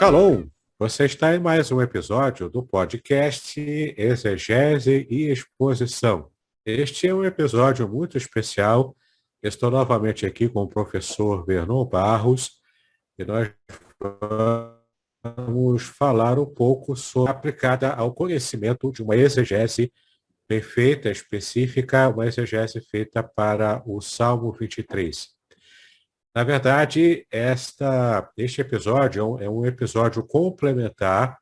Shalom! Você está em mais um episódio do podcast Exegese e Exposição. Este é um episódio muito especial. Estou novamente aqui com o professor Vernon Barros e nós vamos falar um pouco sobre aplicada ao conhecimento de uma exegese perfeita, específica, uma exegese feita para o Salmo 23. Na verdade, este episódio é um episódio complementar,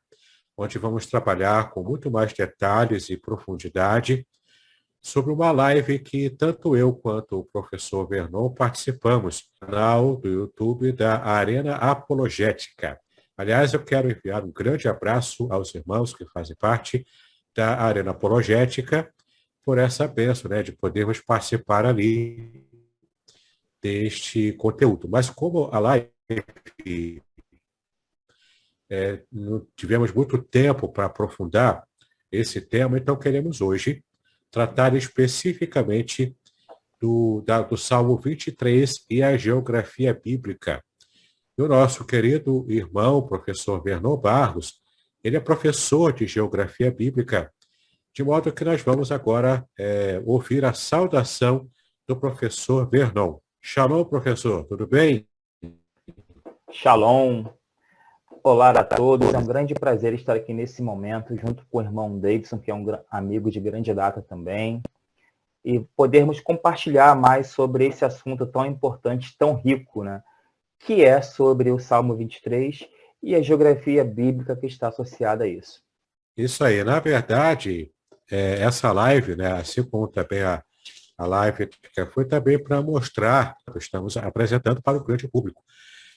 onde vamos trabalhar com muito mais detalhes e profundidade sobre uma live que tanto eu quanto o professor Vernon participamos no canal do YouTube da Arena Apologética. Aliás, eu quero enviar um grande abraço aos irmãos que fazem parte da Arena Apologética por essa bênção, de podermos participar ali deste conteúdo. Mas como a live não tivemos muito tempo para aprofundar esse tema, então queremos hoje tratar especificamente do Salmo 23 e a geografia bíblica. E o nosso querido irmão, professor Vernon Barros, ele é professor de geografia bíblica, de modo que nós vamos agora ouvir a saudação do professor Vernon. Shalom, professor, tudo bem? Shalom. Olá a todos, é um grande prazer estar aqui nesse momento, junto com o irmão Davidson, que é um amigo de grande data também, e podermos compartilhar mais sobre esse assunto tão importante, tão rico, que é sobre o Salmo 23 e a geografia bíblica que está associada a isso. Isso aí, na verdade, essa live, assim como também a live foi também para mostrar, estamos apresentando para o grande público.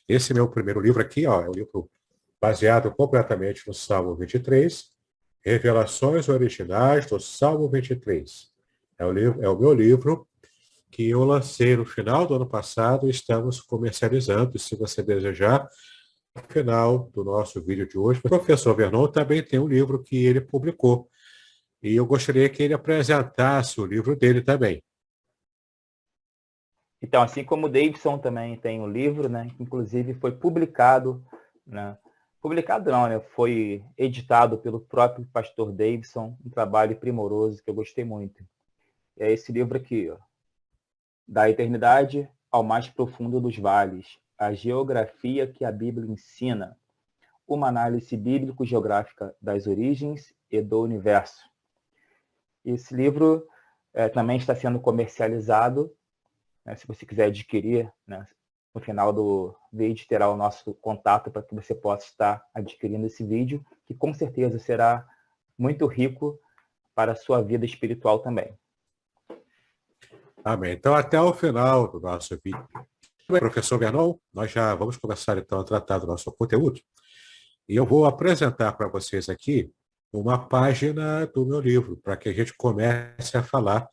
Esse meu primeiro livro aqui, é um livro baseado completamente no Salmo 23, Revelações Originais do Salmo 23. É o meu livro que eu lancei no final do ano passado e estamos comercializando. Se você desejar, no final do nosso vídeo de hoje, o professor Vernon também tem um livro que ele publicou. E eu gostaria que ele apresentasse o livro dele também. Então, assim como o Davidson também tem um livro, que inclusive foi publicado, publicado não, foi editado pelo próprio pastor Davidson, um trabalho primoroso que eu gostei muito. É esse livro aqui, Da Eternidade ao Mais Profundo dos Vales, a geografia que a Bíblia ensina, uma análise bíblico-geográfica das origens e do universo. Esse livro também está sendo comercializado. Se você quiser adquirir, no final do vídeo terá o nosso contato para que você possa estar adquirindo esse vídeo, que com certeza será muito rico para a sua vida espiritual também. Amém. Então, até o final do nosso vídeo. Professor Vernon, nós já vamos começar então a tratar do nosso conteúdo. E eu vou apresentar para vocês aqui uma página do meu livro, para que a gente comece a falar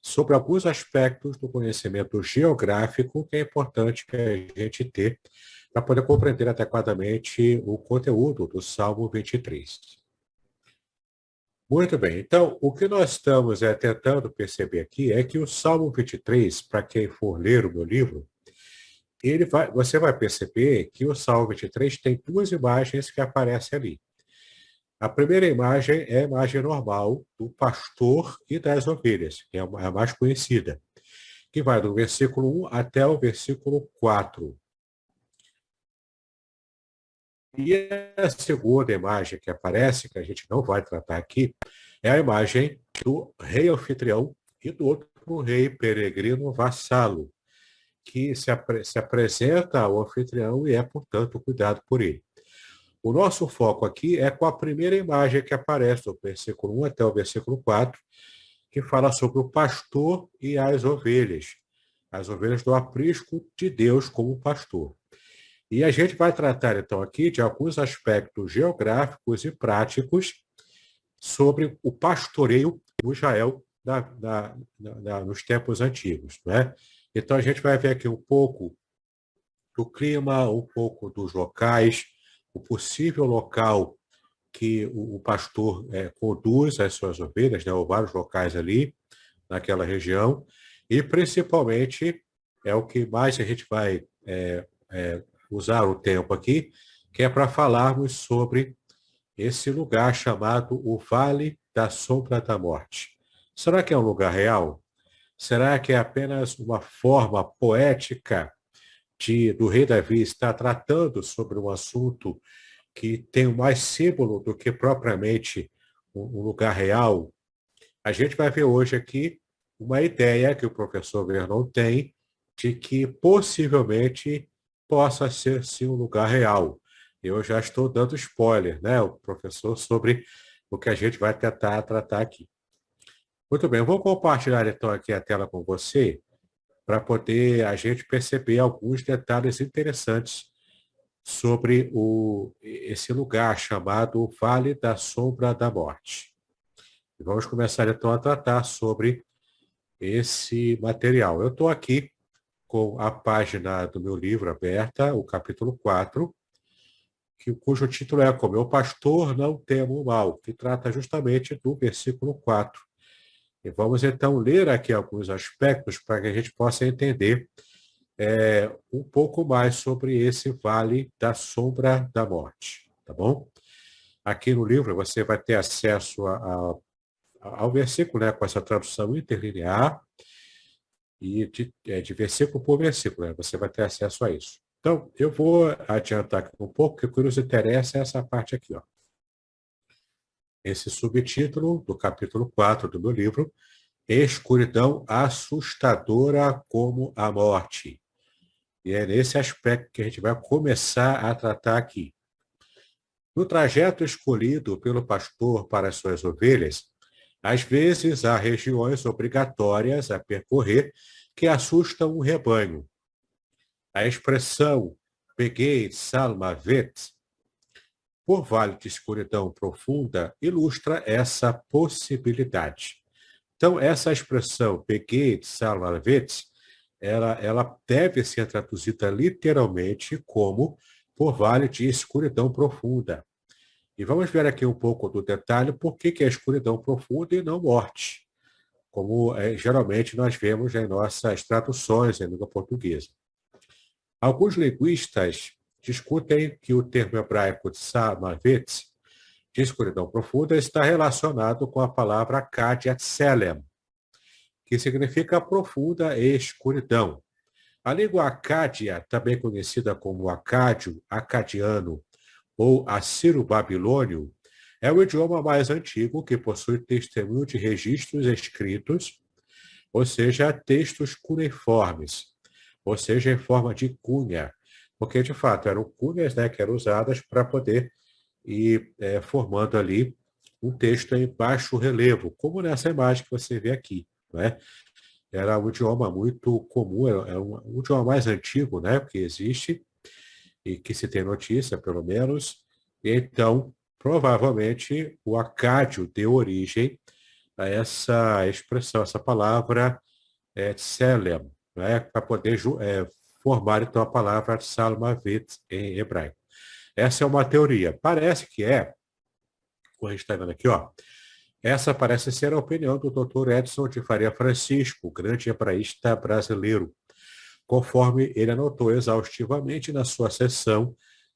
sobre alguns aspectos do conhecimento geográfico que é importante que a gente ter para poder compreender adequadamente o conteúdo do Salmo 23. Muito bem, então o que nós estamos tentando perceber aqui é que o Salmo 23, para quem for ler o meu livro, você vai perceber que o Salmo 23 tem duas imagens que aparecem ali. A primeira imagem é a imagem normal do pastor e das ovelhas, que é a mais conhecida, que vai do versículo 1 até o versículo 4. E a segunda imagem que aparece, que a gente não vai tratar aqui, é a imagem do rei anfitrião e do outro rei peregrino vassalo, que se apresenta ao anfitrião e é, portanto, cuidado por ele. O nosso foco aqui é com a primeira imagem que aparece, do versículo 1 até o versículo 4, que fala sobre o pastor e as ovelhas do aprisco de Deus como pastor. E a gente vai tratar, então, aqui de alguns aspectos geográficos e práticos sobre o pastoreio no Israel nos tempos antigos. Então, a gente vai ver aqui um pouco do clima, um pouco dos locais, o possível local que o pastor conduz as suas ovelhas, ou vários locais ali, naquela região, e principalmente é o que mais a gente vai usar o tempo aqui, que é para falarmos sobre esse lugar chamado o Vale da Sombra da Morte. Será que é um lugar real? Será que é apenas uma forma poética do rei Davi estar tratando sobre um assunto que tem mais símbolo do que propriamente um lugar real? A gente vai ver hoje aqui uma ideia que o professor Vernon tem de que possivelmente possa ser sim um lugar real. Eu já estou dando spoiler, né, o professor, sobre o que a gente vai tentar tratar aqui. Muito bem, eu vou compartilhar então aqui a tela com você para poder a gente perceber alguns detalhes interessantes sobre esse lugar chamado Vale da Sombra da Morte. E vamos começar então a tratar sobre esse material. Eu estou aqui com a página do meu livro aberta, o capítulo 4, cujo título é Como o pastor não temo o mal, que trata justamente do versículo 4. E vamos então ler aqui alguns aspectos para que a gente possa entender um pouco mais sobre esse vale da sombra da morte, tá bom? Aqui no livro você vai ter acesso ao versículo, né, com essa tradução interlinear, e de versículo por versículo, né? Você vai ter acesso a isso. Então, eu vou adiantar aqui um pouco, porque o que nos interessa é essa parte aqui, ó. Esse subtítulo do capítulo 4 do meu livro, Escuridão assustadora como a morte. E é nesse aspecto que a gente vai começar a tratar aqui. No trajeto escolhido pelo pastor para as suas ovelhas, às vezes há regiões obrigatórias a percorrer que assustam o rebanho. A expressão Peguei Salmavet, por vale de escuridão profunda, ilustra essa possibilidade. Então, essa expressão Peguei Salmavet, ela deve ser traduzida literalmente como por vale de escuridão profunda. E vamos ver aqui um pouco do detalhe por que é escuridão profunda e não morte, como geralmente nós vemos em nossas traduções em língua portuguesa. Alguns linguistas discutem que o termo hebraico Samavet, de escuridão profunda, está relacionado com a palavra Kadiat Selem, que significa profunda escuridão. A língua acádia, também conhecida como acádio, acadiano ou assiro-babilônio, é o idioma mais antigo que possui testemunho de registros escritos, ou seja, textos cuneiformes, ou seja, em forma de cunha, porque de fato eram cunhas, né, que eram usadas para poder ir formando ali um texto em baixo relevo, como nessa imagem que você vê aqui, né? Era um idioma muito comum, é um idioma mais antigo, né, que existe e que se tem notícia, pelo menos. E então, provavelmente, o acádio deu origem a essa expressão, essa palavra tselem, né, para poder formar então a palavra salmavet em hebraico. Essa é uma teoria. Parece que como a gente está vendo aqui, ó, essa parece ser a opinião do Dr. Edson de Faria Francisco, grande hebraísta brasileiro, conforme ele anotou exaustivamente na sua seção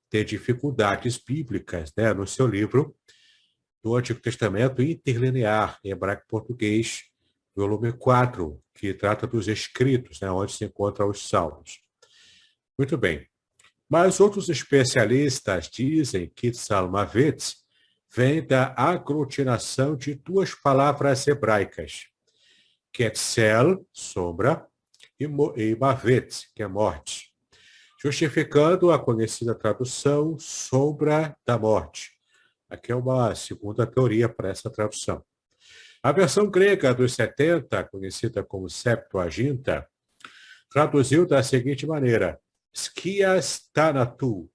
de dificuldades bíblicas, né, no seu livro do Antigo Testamento Interlinear, em hebraico-português, volume 4, que trata dos escritos, né, onde se encontram os salmos. Muito bem. Mas outros especialistas dizem que Salmavet vem da aglutinação de duas palavras hebraicas, que é tsel, sombra, e mavet, que é morte, justificando a conhecida tradução sombra da morte. Aqui é uma segunda teoria para essa tradução. A versão grega dos 70, conhecida como Septuaginta, traduziu da seguinte maneira: Skias Thanatu,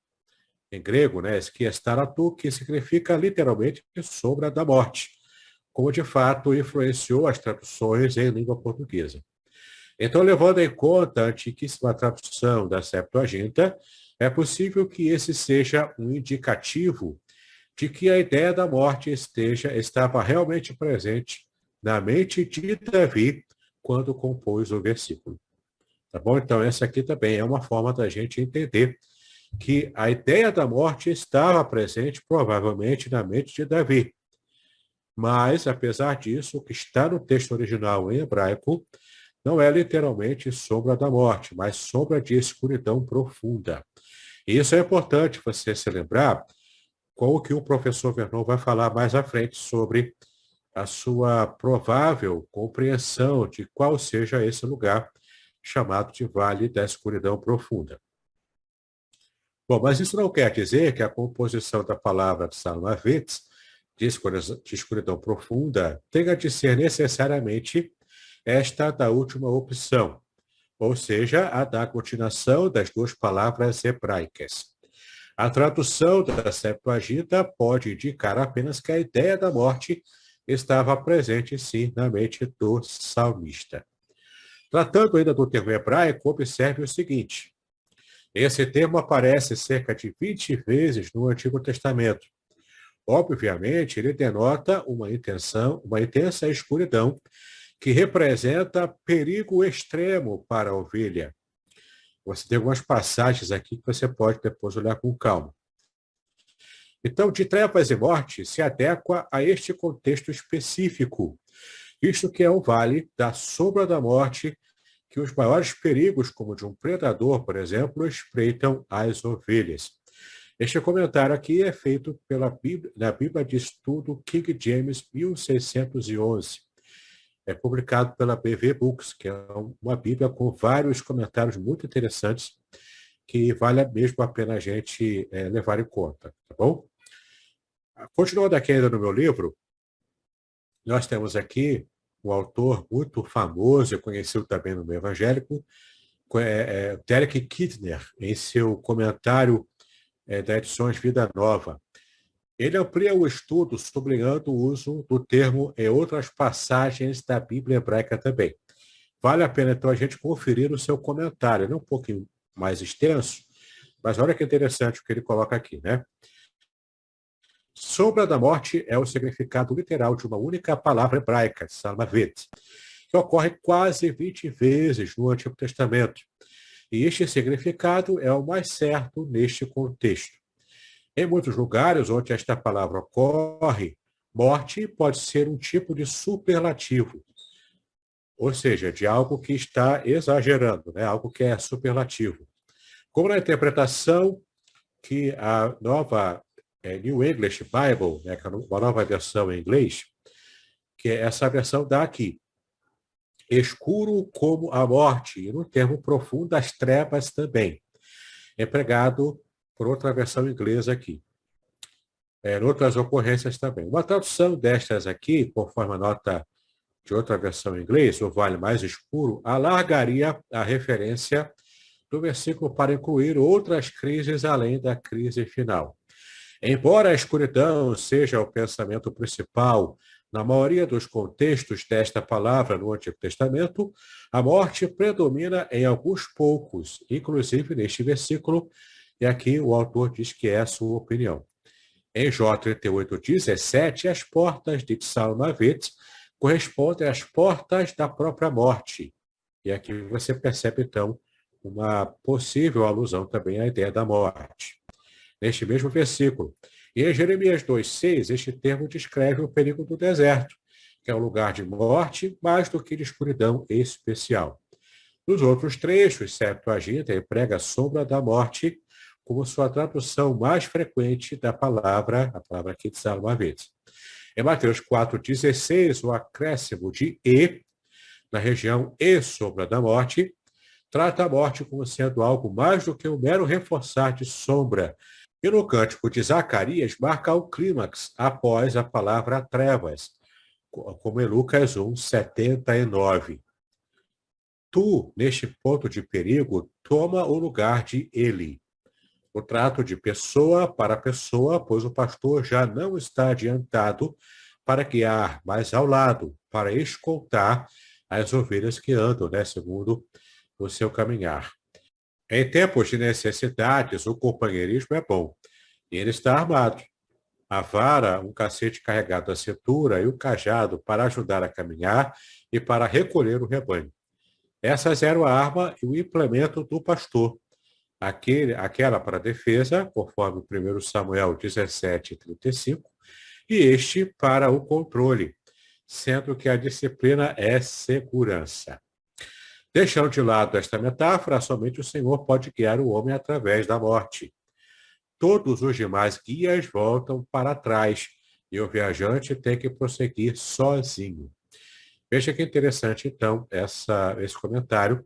em grego, né? Skias Thanatu, que significa literalmente sombra da morte, como de fato influenciou as traduções em língua portuguesa. Então, levando em conta a antiquíssima tradução da Septuaginta, é possível que esse seja um indicativo de que a ideia da morte estava realmente presente na mente de Davi quando compôs o versículo. Tá bom? Então, essa aqui também é uma forma da gente entender que a ideia da morte estava presente provavelmente na mente de Davi. Mas, apesar disso, o que está no texto original em hebraico não é literalmente sombra da morte, mas sombra de escuridão profunda. E isso é importante você se lembrar com o que o professor Vernon vai falar mais à frente sobre a sua provável compreensão de qual seja esse lugar chamado de Vale da Escuridão Profunda. Bom, mas isso não quer dizer que a composição da palavra de Salmavitz, de escuridão profunda, tenha de ser necessariamente esta da última opção, ou seja, a da continuação das duas palavras hebraicas. A tradução da Septuaginta pode indicar apenas que a ideia da morte estava presente, sim, na mente do salmista. Tratando ainda do termo hebraico, observe o seguinte. Esse termo aparece cerca de 20 vezes no Antigo Testamento. Obviamente, ele denota uma intensa escuridão que representa perigo extremo para a ovelha. Você tem algumas passagens aqui que você pode depois olhar com calma. Então, de trevas e morte se adequa a este contexto específico, visto que é o vale da sombra da morte que os maiores perigos, como de um predador, por exemplo, espreitam as ovelhas. Este comentário aqui é feito na Bíblia de Estudo King James 1611. É publicado pela BV Books, que é uma Bíblia com vários comentários muito interessantes que vale mesmo a pena a gente levar em conta, tá bom? Continuando aqui ainda no meu livro, nós temos aqui um autor muito famoso e conhecido também no meio evangélico, Derek Kidner, em seu comentário da Edições Vida Nova. Ele amplia o estudo sublinhando o uso do termo em outras passagens da Bíblia hebraica também. Vale a pena, então, a gente conferir o seu comentário. Ele é um pouquinho mais extenso, mas olha que interessante o que ele coloca aqui, né? Sombra da morte é o significado literal de uma única palavra hebraica, Salmavit, que ocorre quase 20 vezes no Antigo Testamento. E este significado é o mais certo neste contexto. Em muitos lugares onde esta palavra ocorre, morte pode ser um tipo de superlativo, ou seja, de algo que está exagerando, né? Algo que é superlativo. Como na interpretação que a nova New English Bible, né, que é uma nova versão em inglês, que é essa versão dá aqui. Escuro como a morte, e no termo profundo, as trevas também. Empregado por outra versão inglesa aqui. Em outras ocorrências também. Uma tradução destas aqui, conforme a nota de outra versão em inglês, o vale mais escuro, alargaria a referência do versículo para incluir outras crises além da crise final. Embora a escuridão seja o pensamento principal na maioria dos contextos desta palavra no Antigo Testamento, a morte predomina em alguns poucos, inclusive neste versículo, e aqui o autor diz que é a sua opinião. Em Jó 38:17, as portas de Salmavit correspondem às portas da própria morte. E aqui você percebe, então, uma possível alusão também à ideia da morte. Neste mesmo versículo. E em Jeremias 2:6, este termo descreve o perigo do deserto, que é um lugar de morte mais do que de escuridão especial. Nos outros trechos, Septuaginta emprega a sombra da morte como sua tradução mais frequente da palavra, a palavra aqui de Salmavit. Em Mateus 4:16, o acréscimo de e, na região e sombra da morte, trata a morte como sendo algo mais do que um mero reforçar de sombra. E no cântico de Zacarias, marca o clímax após a palavra trevas, como em Lucas 1:79. Tu, neste ponto de perigo, toma o lugar de ele. O trato de pessoa para pessoa, pois o pastor já não está adiantado para guiar, mas ao lado, para escoltar as ovelhas que andam, né, segundo o seu caminhar. Em tempos de necessidades, o companheirismo é bom. E ele está armado. A vara, um cacete carregado à cintura e o cajado para ajudar a caminhar e para recolher o rebanho. Essas eram a arma e o implemento do pastor. aquela para a defesa, conforme o 1 Samuel 17:35, e este para o controle, sendo que a disciplina é segurança. Deixando de lado esta metáfora, somente o Senhor pode guiar o homem através da morte. Todos os demais guias voltam para trás e o viajante tem que prosseguir sozinho. Veja que interessante, então, esse comentário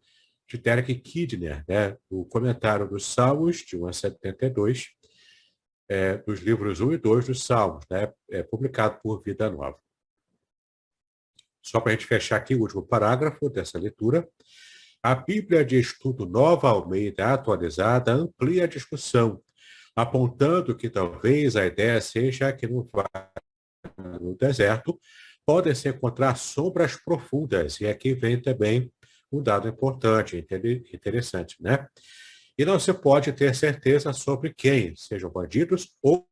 de Derek Kidner, né? O comentário dos Salmos, de 1 a 72, dos livros 1 e 2 dos Salmos, né? Publicado por Vida Nova. Só para a gente fechar aqui o último parágrafo dessa leitura. A Bíblia de Estudo Nova Almeida Atualizada amplia a discussão, apontando que talvez a ideia seja que no deserto podem se encontrar sombras profundas. E aqui vem também um dado importante, interessante, né? E não se pode ter certeza sobre quem, sejam bandidos ou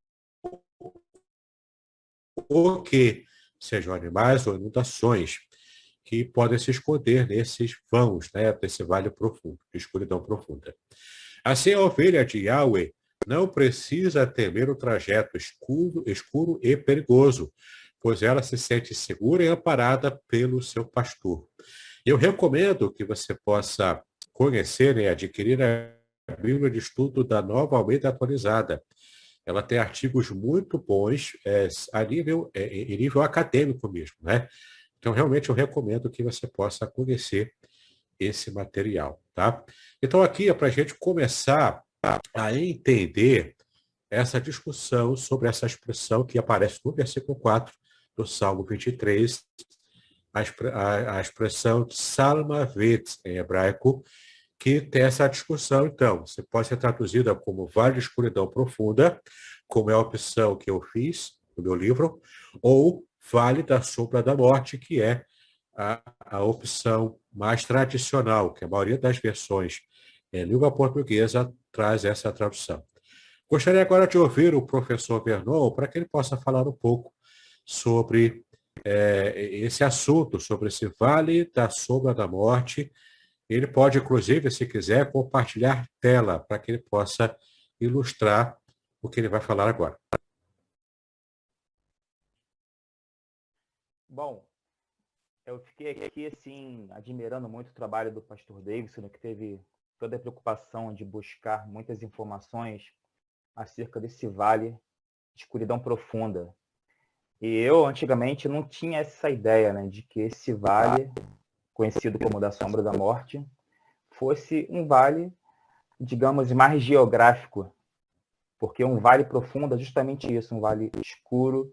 o que, sejam animais ou inundações, que podem se esconder nesses vãos, né, desse vale profundo, de escuridão profunda. Assim, a ovelha de Yahweh não precisa temer o trajeto escuro e perigoso, pois ela se sente segura e amparada pelo seu pastor. Eu recomendo que você possa conhecer e adquirir a Bíblia de Estudo da Nova Almeida Atualizada. Ela tem artigos muito bons em nível acadêmico mesmo, né? Então, realmente, eu recomendo que você possa conhecer esse material, tá? Então, aqui é para a gente começar a entender essa discussão sobre essa expressão que aparece no versículo 4 do Salmo 23, a expressão Salmavet, em hebraico, que tem essa discussão, então. Você pode ser traduzida como vale de escuridão profunda, como é a opção que eu fiz no meu livro, ou vale da sombra da morte, que é a opção mais tradicional, que a maioria das versões em língua portuguesa traz essa tradução. Gostaria agora de ouvir o professor Vernon para que ele possa falar um pouco sobre esse assunto, sobre esse vale da sombra da morte. Ele pode, inclusive, se quiser, compartilhar tela para que ele possa ilustrar o que ele vai falar agora. Bom, eu fiquei aqui, assim, admirando muito o trabalho do pastor Davidson, que teve toda a preocupação de buscar muitas informações acerca desse vale de escuridão profunda. E eu, antigamente, não tinha essa ideia, né, de que esse vale, conhecido como da sombra da morte, fosse um vale, digamos, mais geográfico, porque um vale profundo é justamente isso, um vale escuro,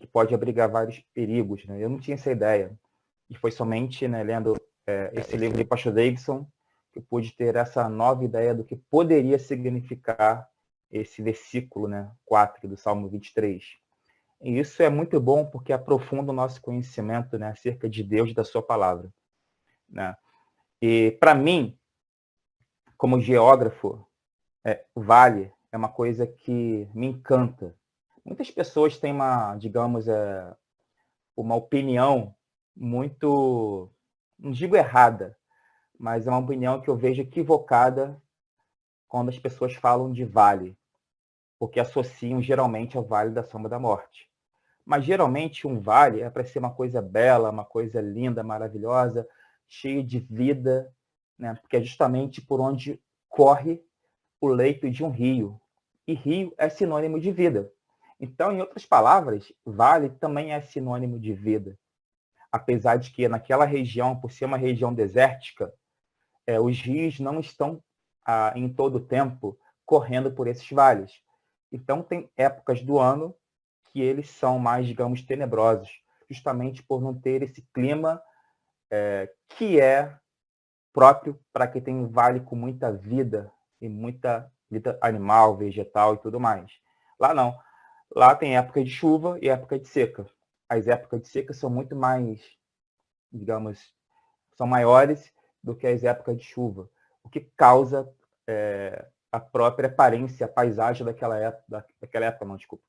que pode abrigar vários perigos, né? Eu não tinha essa ideia. E foi somente, né, lendo esse livro de pastor Davidson que eu pude ter essa nova ideia do que poderia significar esse versículo, né, 4 do Salmo 23. E isso é muito bom porque aprofunda o nosso conhecimento, né, acerca de Deus e da sua palavra, né? E para mim, como geógrafo, vale é uma coisa que me encanta. Muitas pessoas têm uma, digamos, uma opinião muito, não digo errada, mas é uma opinião que eu vejo equivocada quando as pessoas falam de vale, porque associam geralmente ao vale da sombra da morte. Mas geralmente um vale é para ser uma coisa bela, uma coisa linda, maravilhosa, cheia de vida, né? Porque é justamente por onde corre o leito de um rio. E rio é sinônimo de vida. Então, em outras palavras, vale também é sinônimo de vida. Apesar de que naquela região, por ser uma região desértica, os rios não estão em todo o tempo correndo por esses vales. Então, tem épocas do ano que eles são mais, digamos, tenebrosos, justamente por não ter esse clima que é próprio para que tem um vale com muita vida e muita vida animal, vegetal e tudo mais. Lá não. Lá tem época de chuva e época de seca. As épocas de seca são muito mais, digamos, são maiores do que as épocas de chuva, o que causa a própria aparência, a paisagem daquela época, não, desculpa.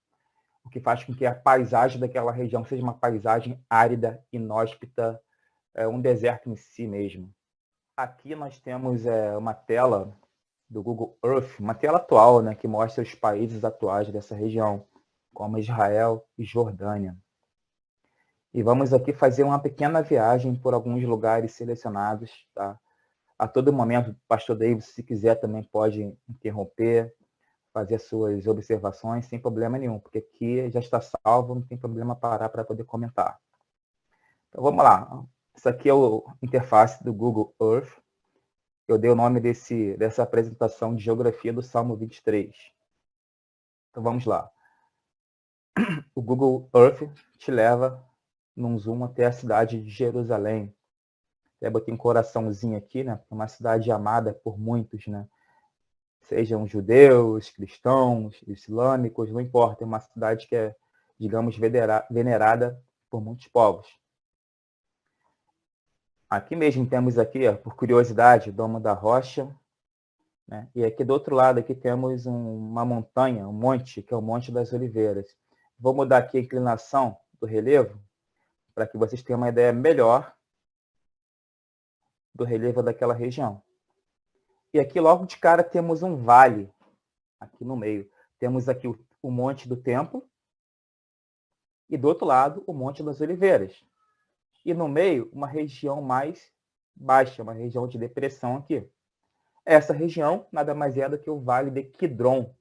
O que faz com que a paisagem daquela região seja uma paisagem árida, inóspita, um deserto em si mesmo. Aqui nós temos uma tela do Google Earth, uma tela atual, né, que mostra os países atuais dessa região, como Israel e Jordânia. E vamos aqui fazer uma pequena viagem por alguns lugares selecionados, tá? A todo momento, o pastor Davis, se quiser, também pode interromper, fazer suas observações sem problema nenhum, porque aqui já está salvo, não tem problema parar para poder comentar. Então vamos lá. Isso aqui é a interface do Google Earth. Eu dei o nome dessa apresentação de geografia do Salmo 23. Então vamos lá. O Google Earth te leva num zoom até a cidade de Jerusalém. Eu botei um coraçãozinho aqui, né? É uma cidade amada por muitos, né? Sejam judeus, cristãos, islâmicos, não importa. É uma cidade que é, digamos, venerada por muitos povos. Aqui mesmo temos aqui, ó, por curiosidade, o Domo da Rocha, né? E aqui do outro lado aqui temos uma montanha, um monte, que é o Monte das Oliveiras. Vou mudar aqui a inclinação do relevo para que vocês tenham uma ideia melhor do relevo daquela região. E aqui logo de cara temos um vale, aqui no meio. Temos aqui o Monte do Templo e do outro lado o Monte das Oliveiras. E no meio uma região mais baixa, uma região de depressão aqui. Essa região nada mais é do que o Vale de Quidron.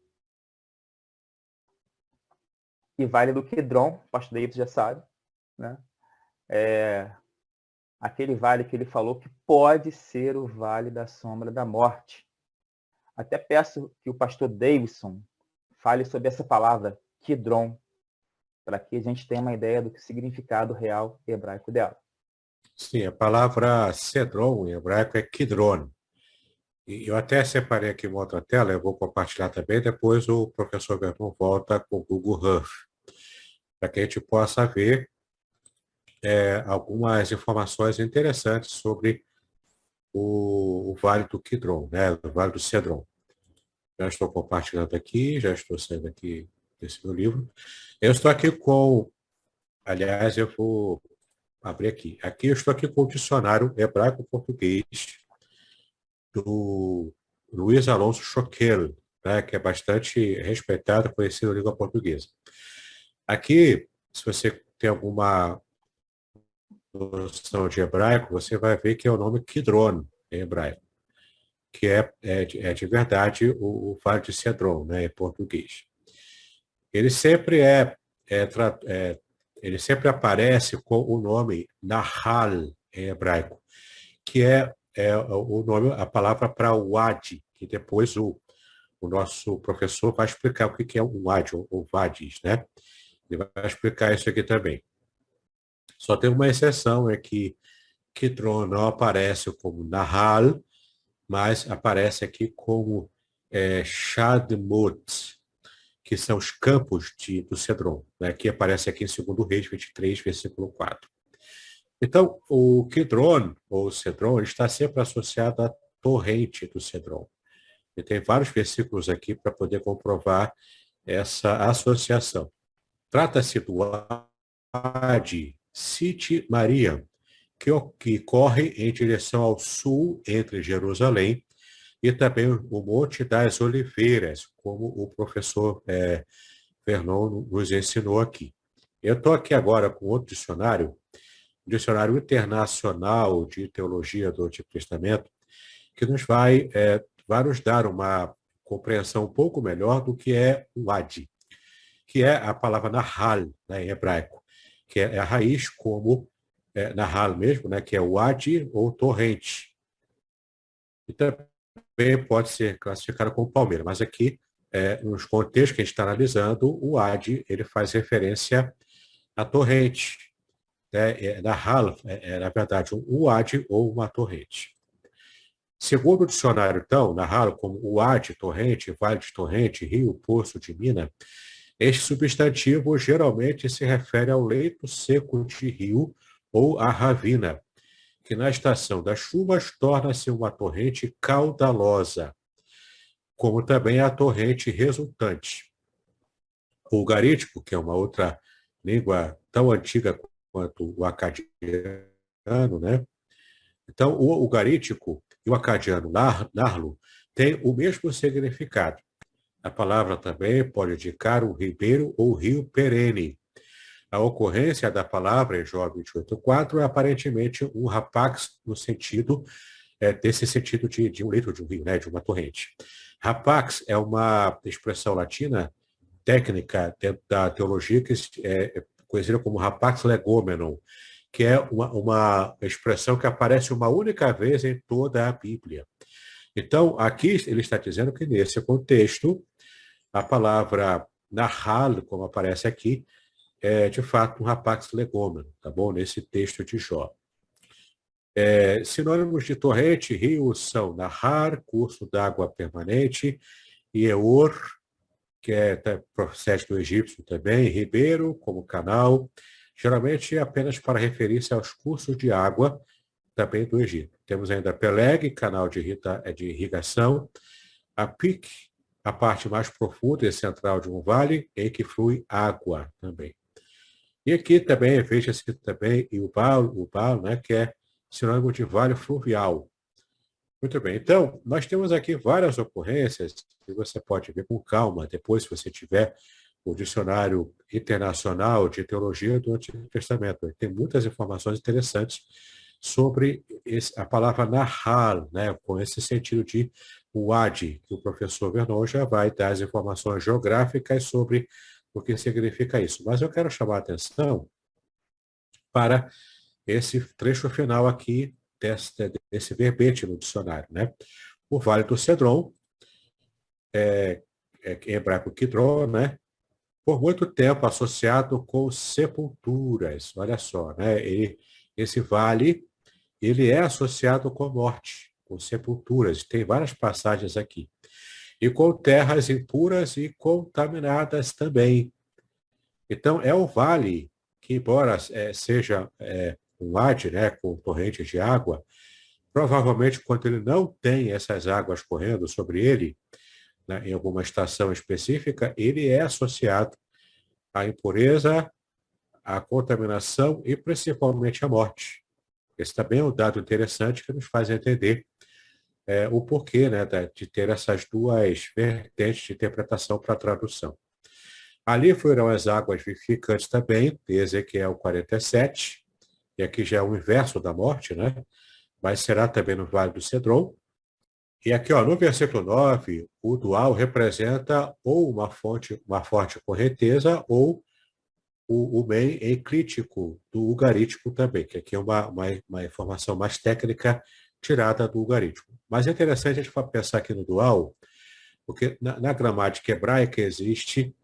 E Vale do Quidron, o pastor David já sabe, né? É aquele vale que ele falou que pode ser o Vale da Sombra da Morte. Até peço que o pastor Davidson fale sobre essa palavra, Quidron, para que a gente tenha uma ideia do significado real hebraico dela. Sim, a palavra Cedron em hebraico é Kidron. E eu até separei aqui uma outra tela, eu vou compartilhar também, depois o professor Vernon volta com o Google Earth, para que a gente possa ver algumas informações interessantes sobre o Vale do Kidron, né? O Vale do Cedron. Já estou compartilhando aqui, já estou saindo aqui desse meu livro. Eu estou aqui aliás, eu vou abrir aqui. Aqui eu estou aqui com o dicionário hebraico-português do Luiz Alonso Choquel, né, que é bastante respeitado e conhecido na língua portuguesa. Aqui, se você tem alguma noção de hebraico, você vai ver que é o nome Kidron, em hebraico, que é de verdade o Vale de Cedron, né, em português. Ele sempre ele sempre aparece com o nome Nahal, em hebraico, que é o nome, a palavra para o Wadi, que depois o nosso professor vai explicar o que é um Wadi, ou Vadis, né? Ele vai explicar isso aqui também. Só tem uma exceção, é que Kidron não aparece como Nahal, mas aparece aqui como Shadmut, que são os campos do Cedron, né? Que aparece aqui em 2 Reis 23, versículo 4. Então, o Kidron, ou Cedron, está sempre associado à torrente do Cedron. E tem vários versículos aqui para poder comprovar essa associação. Trata-se do Wadi Siti Maria, que corre em direção ao sul entre Jerusalém e também o Monte das Oliveiras, como o professor Vernon nos ensinou aqui. Eu estou aqui agora com outro dicionário, um dicionário internacional de teologia do Antigo Testamento, que vai nos dar uma compreensão um pouco melhor do que é o Adi, que é a palavra Nahal, né, em hebraico, que é a raiz como Nahal mesmo, né, que é o Adi ou torrente. E também pode ser classificado como palmeira, mas aqui, nos contextos que a gente está analisando, o Adi ele faz referência à torrente. Nahal na verdade, um Adi ou uma torrente. Segundo o dicionário, então, Nahal como o Adi, torrente, vale de torrente, rio, poço de mina, este substantivo geralmente se refere ao leito seco de rio ou à ravina, que na estação das chuvas torna-se uma torrente caudalosa, como também a torrente resultante. O ugarítico, que é uma outra língua tão antiga quanto o acadiano, né? Então, o ugarítico e o acadiano narlo tem o mesmo significado. A palavra também pode indicar um ribeiro ou rio perene. A ocorrência da palavra em Jó 28,4 é aparentemente um rapax no sentido, desse sentido de um leito de um rio, né, de uma torrente. Rapax é uma expressão latina técnica dentro da teologia que é conhecida como rapax legomenon, que é uma expressão que aparece uma única vez em toda a Bíblia. Então, aqui ele está dizendo que nesse contexto, a palavra nahal, como aparece aqui, é de fato um rapax legômeno, tá bom? Nesse texto de Jó. Sinônimos de torrente, rio, são nahar, curso d'água permanente, e eor, que procede do egípcio também, ribeiro, como canal, geralmente apenas para referir-se aos cursos de água também do Egito. Temos ainda Peleg, canal de irrigação, a Pic, a parte mais profunda e central de um vale, em que flui água também. E aqui também, veja-se também Ubal, né, que é sinônimo de vale fluvial. Muito bem, então, nós temos aqui várias ocorrências que você pode ver com calma, depois, se você tiver o Dicionário Internacional de Teologia do Antigo Testamento. Tem muitas informações interessantes sobre a palavra nahal, né, com esse sentido de wadi, que o professor Vernon já vai dar as informações geográficas sobre o que significa isso. Mas eu quero chamar a atenção para esse trecho final aqui desse verbete no dicionário, né? O Vale do Cedron, em hebraico Kidron, né? Por muito tempo associado com sepulturas, olha só, né? Esse vale, ele é associado com morte, com sepulturas, tem várias passagens aqui. E com terras impuras e contaminadas também. Então, é o vale que, embora seja um vade, né, com torrentes de água, provavelmente, quando ele não tem essas águas correndo sobre ele, né, em alguma estação específica, ele é associado à impureza, à contaminação e principalmente à morte. Esse também é um dado interessante que nos faz entender o porquê, né, de ter essas duas vertentes de interpretação para a tradução. Ali fluirão as águas vivificantes também, de Ezequiel 47, e aqui já é o inverso da morte, né? Mas será também no Vale do Cedron. E aqui, ó, no versículo 9, o dual representa ou uma forte correnteza, ou o bem enclítico do ugarítico também, que aqui é uma informação mais técnica tirada do ugarítico. Mas é interessante a gente pensar aqui no dual, porque na gramática hebraica existe,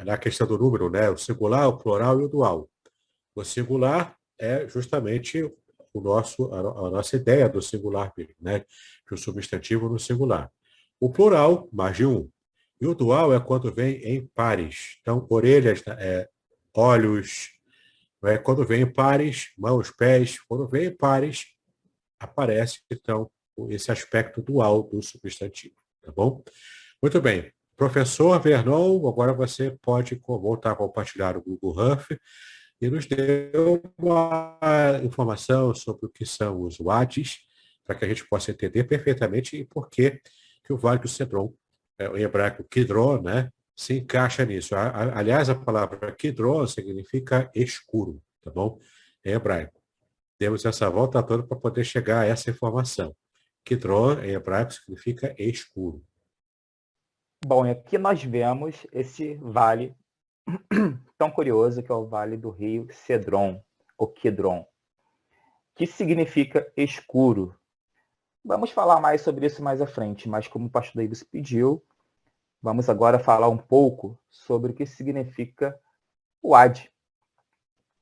na questão do número, né, o singular, o plural e o dual. O singular é justamente a nossa ideia do singular, né? De um substantivo no singular. O plural, mais de um. E o dual é quando vem em pares. Então, orelhas, olhos, quando vem em pares, mãos, pés, quando vem em pares, aparece, então, esse aspecto dual do substantivo. Tá bom? Muito bem. Professor Vernon, agora você pode voltar a compartilhar o Google Earth e nos deu uma informação sobre o que são os wadis, para que a gente possa entender perfeitamente e por que o Vale do Cedron, em hebraico Kidron, né, se encaixa nisso. Aliás, a palavra Kidron significa escuro, tá bom? Em hebraico. Demos essa volta toda para poder chegar a essa informação. Kidron, em hebraico, significa escuro. Bom, e aqui nós vemos esse vale tão curioso que é o Vale do Rio Cedron, ou Kidron, que significa escuro. Vamos falar mais sobre isso mais à frente, mas como o pastor Davis pediu, vamos agora falar um pouco sobre o que significa o Ad.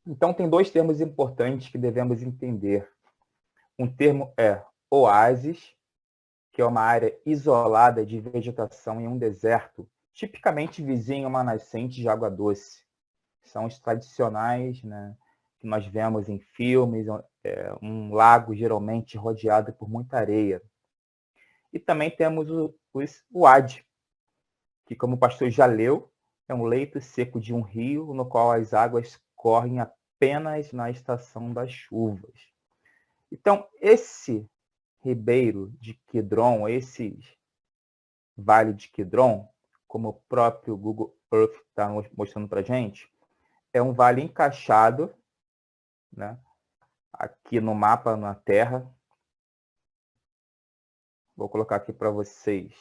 Então, tem dois termos importantes que devemos entender. Um termo é oásis, que é uma área isolada de vegetação em um deserto, tipicamente vizinho a uma nascente de água doce. São os tradicionais, né, que nós vemos em filmes, um lago geralmente rodeado por muita areia. E também temos os wadi, que, como o pastor já leu, é um leito seco de um rio no qual as águas correm apenas na estação das chuvas. Então, esse ribeiro de Kidron, esse vale de Kidron, como o próprio Google Earth está mostrando para a gente, é um vale encaixado, né, aqui no mapa, na Terra. Vou colocar aqui para vocês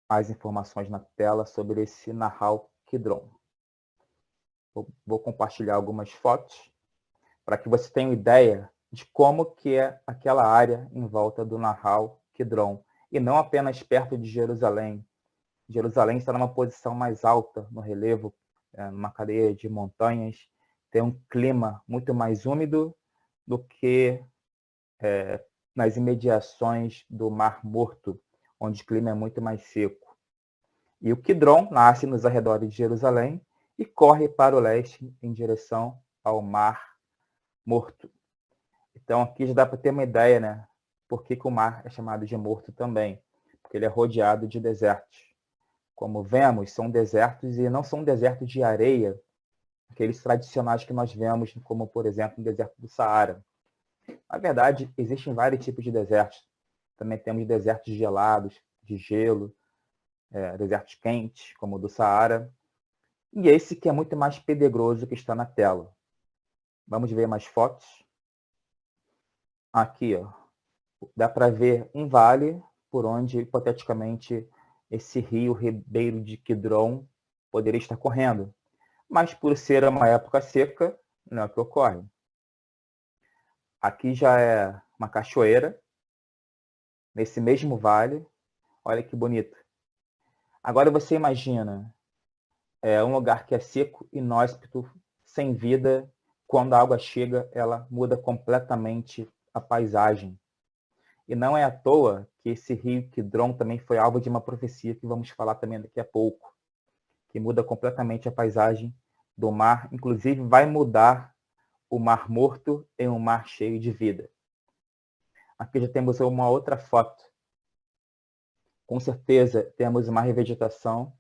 mais informações na tela sobre esse Nahal Kidron. Vou compartilhar algumas fotos para que você tenha uma ideia de como que é aquela área em volta do Nahal Kidron, e não apenas perto de Jerusalém. Jerusalém está numa posição mais alta no relevo, numa cadeia de montanhas, tem um clima muito mais úmido do que nas imediações do Mar Morto, onde o clima é muito mais seco. E o Kidron nasce nos arredores de Jerusalém e corre para o leste em direção ao Mar Morto. Então aqui já dá para ter uma ideia, né? Por que o mar é chamado de morto também? Porque ele é rodeado de desertos. Como vemos, são desertos e não são desertos de areia, aqueles tradicionais que nós vemos, como, por exemplo, o deserto do Saara. Na verdade, existem vários tipos de desertos. Também temos desertos gelados, de gelo, desertos quentes, como o do Saara. E esse que é muito mais pedregoso que está na tela. Vamos ver mais fotos. Aqui, ó, dá para ver um vale por onde, hipoteticamente, esse rio ribeiro de Kidron poderia estar correndo. Mas, por ser uma época seca, não é o que ocorre. Aqui já é uma cachoeira, nesse mesmo vale. Olha que bonito. Agora você imagina um lugar que é seco, inóspito, sem vida. Quando a água chega, ela muda completamente a paisagem. E não é à toa que esse rio Kidron também foi alvo de uma profecia que vamos falar também daqui a pouco, que muda completamente a paisagem do mar, inclusive vai mudar o Mar Morto em um mar cheio de vida. Aqui já temos uma outra foto. Com certeza temos uma revegetação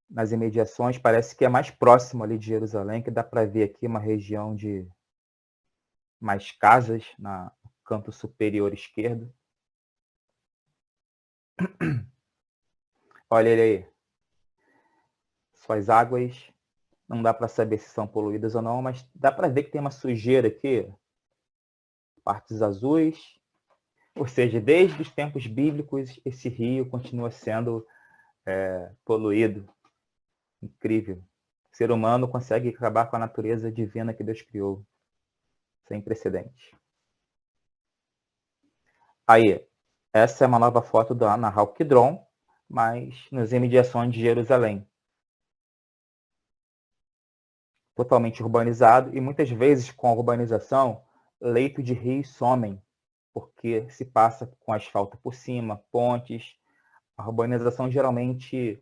nas imediações, parece que é mais próximo ali de Jerusalém, que dá para ver aqui uma região de mais casas no canto superior esquerdo. Olha ele aí. Suas águas, não dá para saber se são poluídas ou não, mas dá para ver que tem uma sujeira aqui, partes azuis, ou seja, desde os tempos bíblicos esse rio continua sendo poluído. Incrível. O ser humano consegue acabar com a natureza divina que Deus criou. Sem precedente. Aí, essa é uma nova foto do Nahal Kidron, mas nas imediações de Jerusalém. Totalmente urbanizado, e muitas vezes com a urbanização, leitos de rios somem, porque se passa com asfalto por cima, pontes. A urbanização geralmente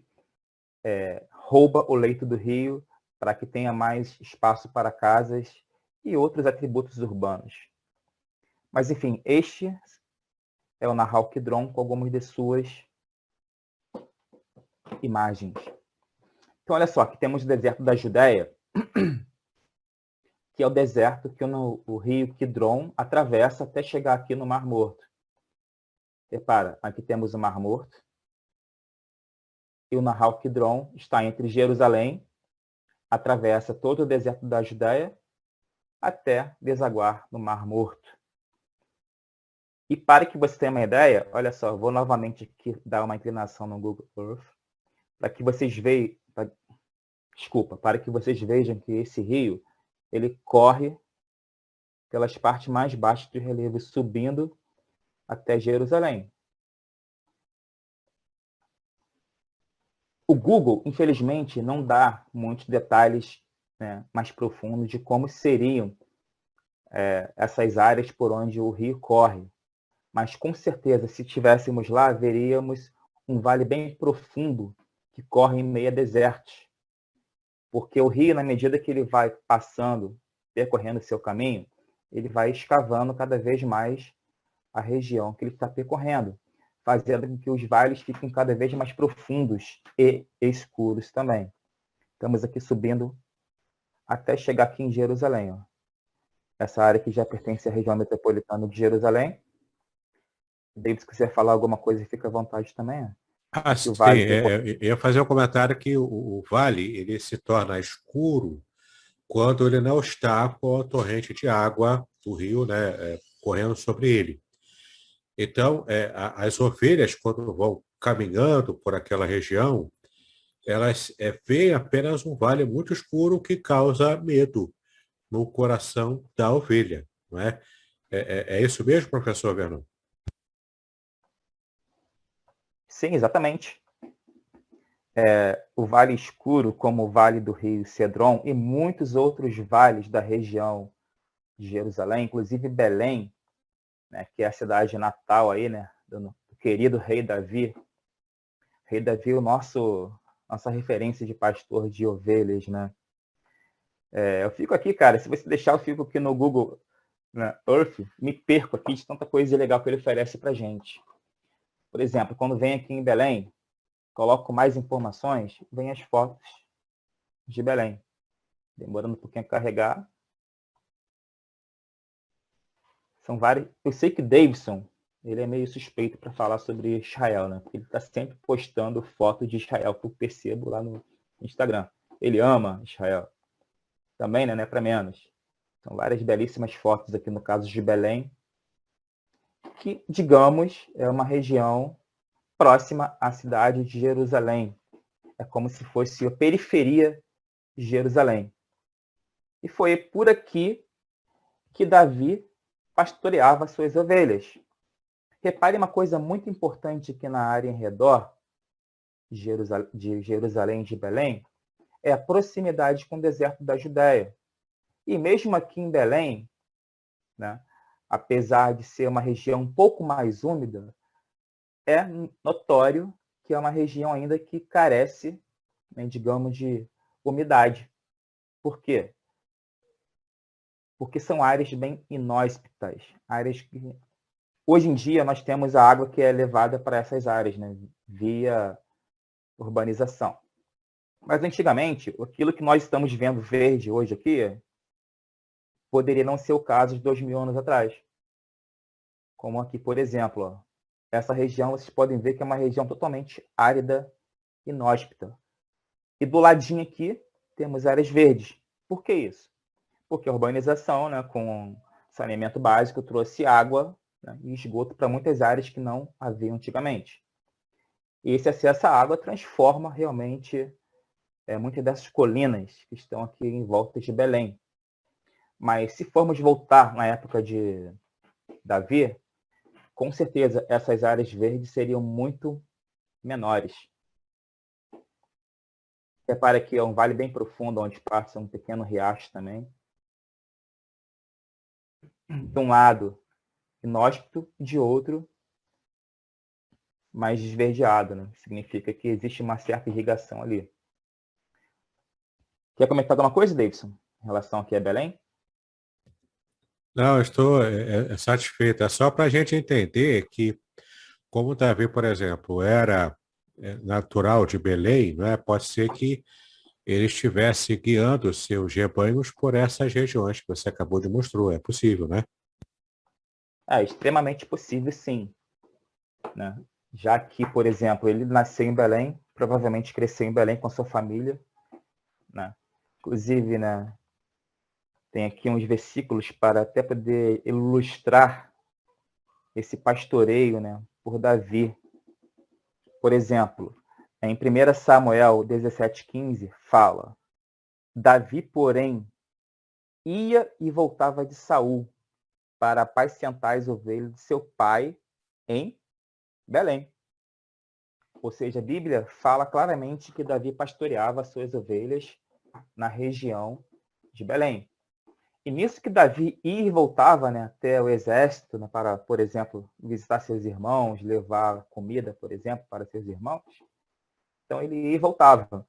rouba o leito do rio para que tenha mais espaço para casas e outros atributos urbanos. Mas, enfim, este é o Nahal Kidron com algumas de suas imagens. Então, olha só, aqui temos o deserto da Judéia, que é o deserto que o rio Kidron atravessa até chegar aqui no Mar Morto. Repara, aqui temos o Mar Morto, e o Nahal Kidron está entre Jerusalém, atravessa todo o deserto da Judéia, até desaguar no Mar Morto. E para que você tenha uma ideia, olha só, vou novamente aqui dar uma inclinação no Google Earth, para que vocês vejam, para que vocês vejam que esse rio, ele corre pelas partes mais baixas do relevo, subindo até Jerusalém. O Google, infelizmente, não dá muitos detalhes, né, mais profundos de como seriam essas áreas por onde o rio corre. Mas, com certeza, se estivéssemos lá, veríamos um vale bem profundo que corre em meio a desertos. Porque o rio, na medida que ele vai passando, percorrendo o seu caminho, ele vai escavando cada vez mais a região que ele está percorrendo, fazendo com que os vales fiquem cada vez mais profundos e escuros também. Estamos aqui subindo até chegar aqui em Jerusalém. Ó. essa área que já pertence à região metropolitana de Jerusalém. David, se quiser falar alguma coisa, fica à vontade também. Ah, Que o sim, vale eu ia fazer um comentário que o vale ele se torna escuro quando ele não está com a torrente de água do rio, né, correndo sobre ele. Então, as ovelhas, quando vão caminhando por aquela região, elas veem apenas um vale muito escuro que causa medo no coração da ovelha, não é? É isso mesmo, professor Vernon? Sim, exatamente. O Vale Escuro, como o Vale do Rio Cedron e muitos outros vales da região de Jerusalém, inclusive Belém, né, que é a cidade natal aí, né, do querido rei Davi. Rei Davi, nossa referência de pastor de ovelhas, né? Eu fico aqui, cara, se você deixar, eu fico aqui no Google, né, Earth, me perco aqui de tanta coisa legal que ele oferece pra gente. Por exemplo, quando vem aqui em Belém, coloco mais informações, vem as fotos de Belém. Demorando um pouquinho a carregar. São vários. Eu sei que Davidson, ele é meio suspeito para falar sobre Israel, né? Porque ele está sempre postando foto de Israel, que eu percebo lá no Instagram. Ele ama Israel. Também, né? Não é para menos. São várias belíssimas fotos aqui no caso de Belém, que, digamos, é uma região próxima à cidade de Jerusalém. É como se fosse a periferia de Jerusalém. E foi por aqui que Davi pastoreava suas ovelhas. Repare uma coisa muito importante aqui na área em redor de Jerusalém e de Belém, é a proximidade com o deserto da Judéia. E mesmo aqui em Belém, né, apesar de ser uma região um pouco mais úmida, é notório que é uma região ainda que carece, né, digamos, de umidade. Por quê? Porque são áreas bem inóspitas, áreas que hoje em dia nós temos a água que é levada para essas áreas, né, via urbanização. Mas antigamente, aquilo que nós estamos vendo verde hoje aqui, poderia não ser o caso de 2000 anos atrás. Como aqui, por exemplo, ó, essa região, vocês podem ver que é uma região totalmente árida, inóspita. E do ladinho aqui, temos áreas verdes. Por que isso? Porque a urbanização, né, com saneamento básico, trouxe água, né, e esgoto para muitas áreas que não havia antigamente. E esse acesso à água transforma realmente muitas dessas colinas que estão aqui em volta de Belém. Mas se formos voltar na época de Davi, com certeza essas áreas verdes seriam muito menores. Repare que é um vale bem profundo, onde passa um pequeno riacho também. De um lado, inóspito, de outro, mais esverdeado, né? Significa que existe uma certa irrigação ali. Quer comentar alguma coisa, Davidson, em relação aqui a Belém? Não, eu estou satisfeito. É só para a gente entender que, como Davi, por exemplo, era natural de Belém, não é? Pode ser que ele estivesse guiando seus rebanhos por essas regiões que você acabou de mostrar. É possível, né? É extremamente possível, sim. Né? Já que, por exemplo, ele nasceu em Belém, provavelmente cresceu em Belém com a sua família. Né? Inclusive, né, tem aqui uns versículos para até poder ilustrar esse pastoreio, né, por Davi. Por exemplo, em 1 Samuel 17,15, fala: Davi, porém, ia e voltava de Saul para apacentar as ovelhas de seu pai em Belém. Ou seja, a Bíblia fala claramente que Davi pastoreava suas ovelhas na região de Belém. E nisso que Davi ia e voltava, né, até o exército, né, para, por exemplo, visitar seus irmãos, levar comida, por exemplo, para seus irmãos. Então ele ia e voltava.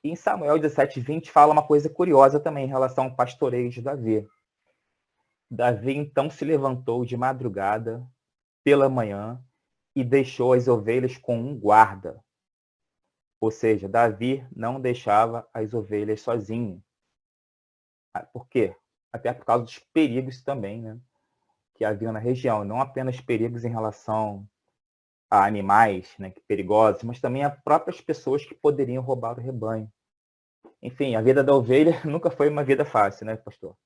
E em Samuel 17:20 fala uma coisa curiosa também em relação ao pastoreio de Davi. Davi então se levantou de madrugada, pela manhã, e deixou as ovelhas com um guarda. Ou seja, Davi não deixava as ovelhas sozinho. Por quê? até por causa dos perigos também, né, que havia na região, não apenas perigos em relação a animais, né, perigosos, mas também a próprias pessoas que poderiam roubar o rebanho. Enfim, a vida da ovelha nunca foi uma vida fácil, né, pastor?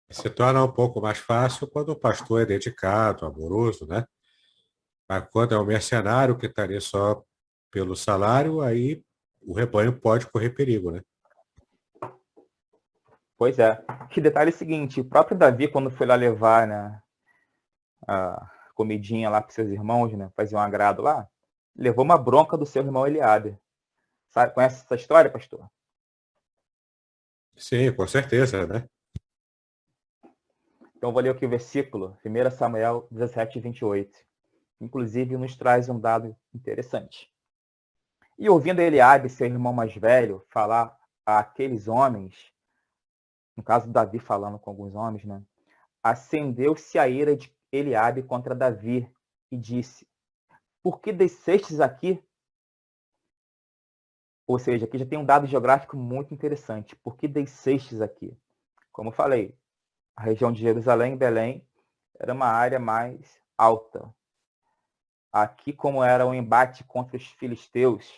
Se torna um pouco mais fácil quando o pastor é dedicado, amoroso, né? Mas quando é um mercenário que está ali só pelo salário, aí o rebanho pode correr perigo, né? Pois é. Que detalhe é o seguinte, o próprio Davi, quando foi lá levar, né, a comidinha lá para seus irmãos, né, fazer um agrado lá, levou uma bronca do seu irmão Eliabe. Sabe, conhece essa história, pastor? Sim, com certeza, né? Então, vou ler aqui o versículo, 1 Samuel 17, 28. Inclusive, nos traz um dado interessante. E ouvindo Eliabe, seu irmão mais velho, falar àqueles homens, no caso, Davi falando com alguns homens, né? Acendeu-se a ira de Eliabe contra Davi e disse: Por que descestes aqui? Ou seja, aqui já tem um dado geográfico muito interessante. Por que descestes aqui? Como eu falei, a região de Jerusalém e Belém era uma área mais alta. Aqui, como era o embate contra os filisteus,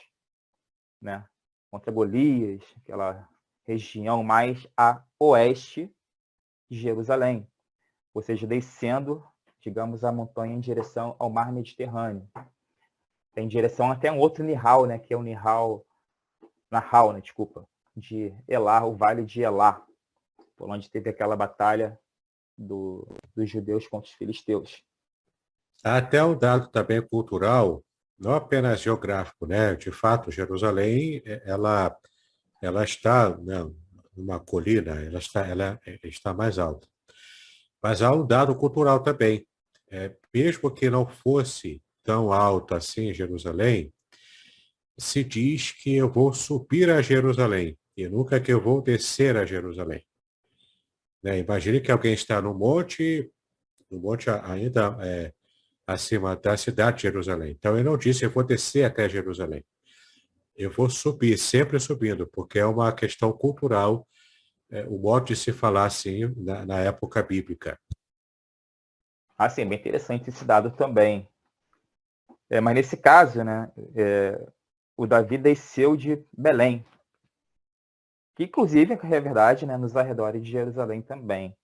né, contra Golias, aquela região mais a oeste de Jerusalém, ou seja, descendo, digamos, a montanha em direção ao mar Mediterrâneo. Em direção até um outro Nihal, né, que é o Nahal, né, desculpa, de Elá, o Vale de Elá, por onde teve aquela batalha dos judeus contra os filisteus. Há até um dado também cultural, não apenas geográfico, né? De fato, Jerusalém, ela está, né, numa colina, ela está mais alta. Mas há um dado cultural também. Mesmo que não fosse tão alto assim Jerusalém, se diz que eu vou subir a Jerusalém e nunca que eu vou descer a Jerusalém. Né? Imagine que alguém está no monte ainda acima da cidade de Jerusalém. Então ele não disse eu vou descer até Jerusalém. Eu vou subir, sempre subindo, porque é uma questão cultural, o modo de se falar assim na época bíblica. Assim, bem interessante esse dado também. Mas nesse caso, né, o Davi desceu de Belém, que inclusive é verdade, né, nos arredores de Jerusalém também.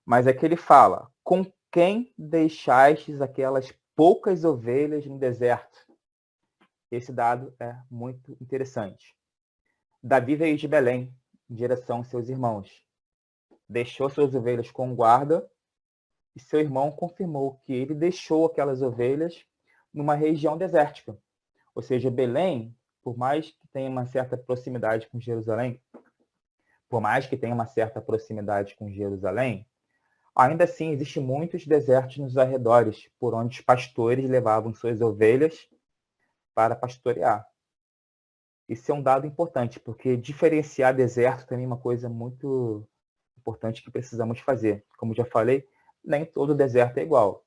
Mas é que ele fala: com quem deixastes aquelas poucas ovelhas no deserto? Esse dado é muito interessante. Davi veio de Belém, em direção aos seus irmãos. Deixou suas ovelhas com guarda e seu irmão confirmou que ele deixou aquelas ovelhas numa região desértica. Ou seja, Belém, por mais que tenha uma certa proximidade com Jerusalém, ainda assim existem muitos desertos nos arredores, por onde os pastores levavam suas ovelhas para pastorear. Isso é um dado importante, porque diferenciar deserto também é uma coisa muito importante que precisamos fazer. Como já falei, nem todo deserto é igual.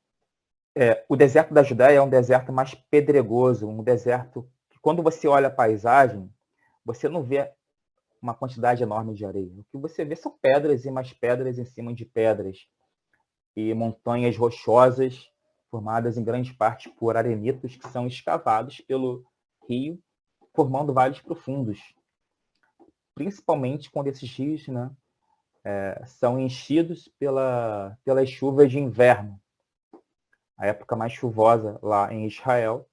O deserto da Judéia é um deserto mais pedregoso, um deserto que, quando você olha a paisagem, você não vê uma quantidade enorme de areia. O que você vê são pedras e mais pedras em cima de pedras, e montanhas rochosas formadas em grande parte por arenitos que são escavados pelo rio, formando vales profundos. Principalmente quando esses rios, né, são enchidos pelas chuvas de inverno. A época mais chuvosa lá em Israel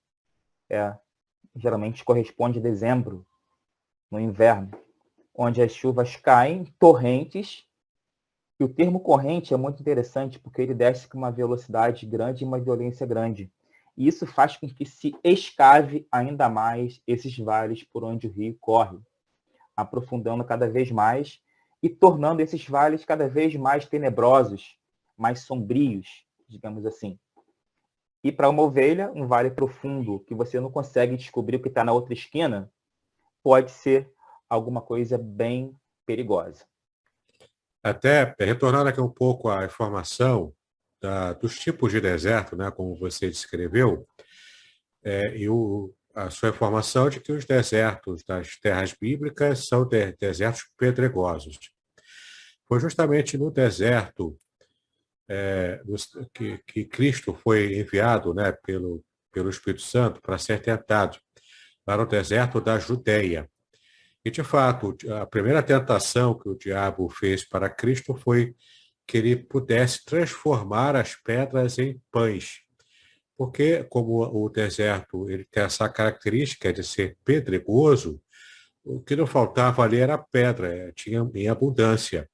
geralmente corresponde a dezembro, no inverno, onde as chuvas caem em torrentes. E o termo corrente é muito interessante porque ele desce com uma velocidade grande e uma violência grande. E isso faz com que se escave ainda mais esses vales por onde o rio corre, aprofundando cada vez mais e tornando esses vales cada vez mais tenebrosos, mais sombrios, digamos assim. E para uma ovelha, um vale profundo que você não consegue descobrir o que está na outra esquina, pode ser alguma coisa bem perigosa. Até retornando aqui um pouco à informação dos tipos de deserto, né, como você descreveu, a sua informação de que os desertos das terras bíblicas são desertos pedregosos. Foi justamente no deserto que Cristo foi enviado, né, pelo Espírito Santo para ser tentado, para o deserto da Judéia. E, de fato, a primeira tentação que o diabo fez para Cristo foi que ele pudesse transformar as pedras em pães. Porque, como o deserto ele tem essa característica de ser pedregoso, o que não faltava ali era pedra, tinha em abundância.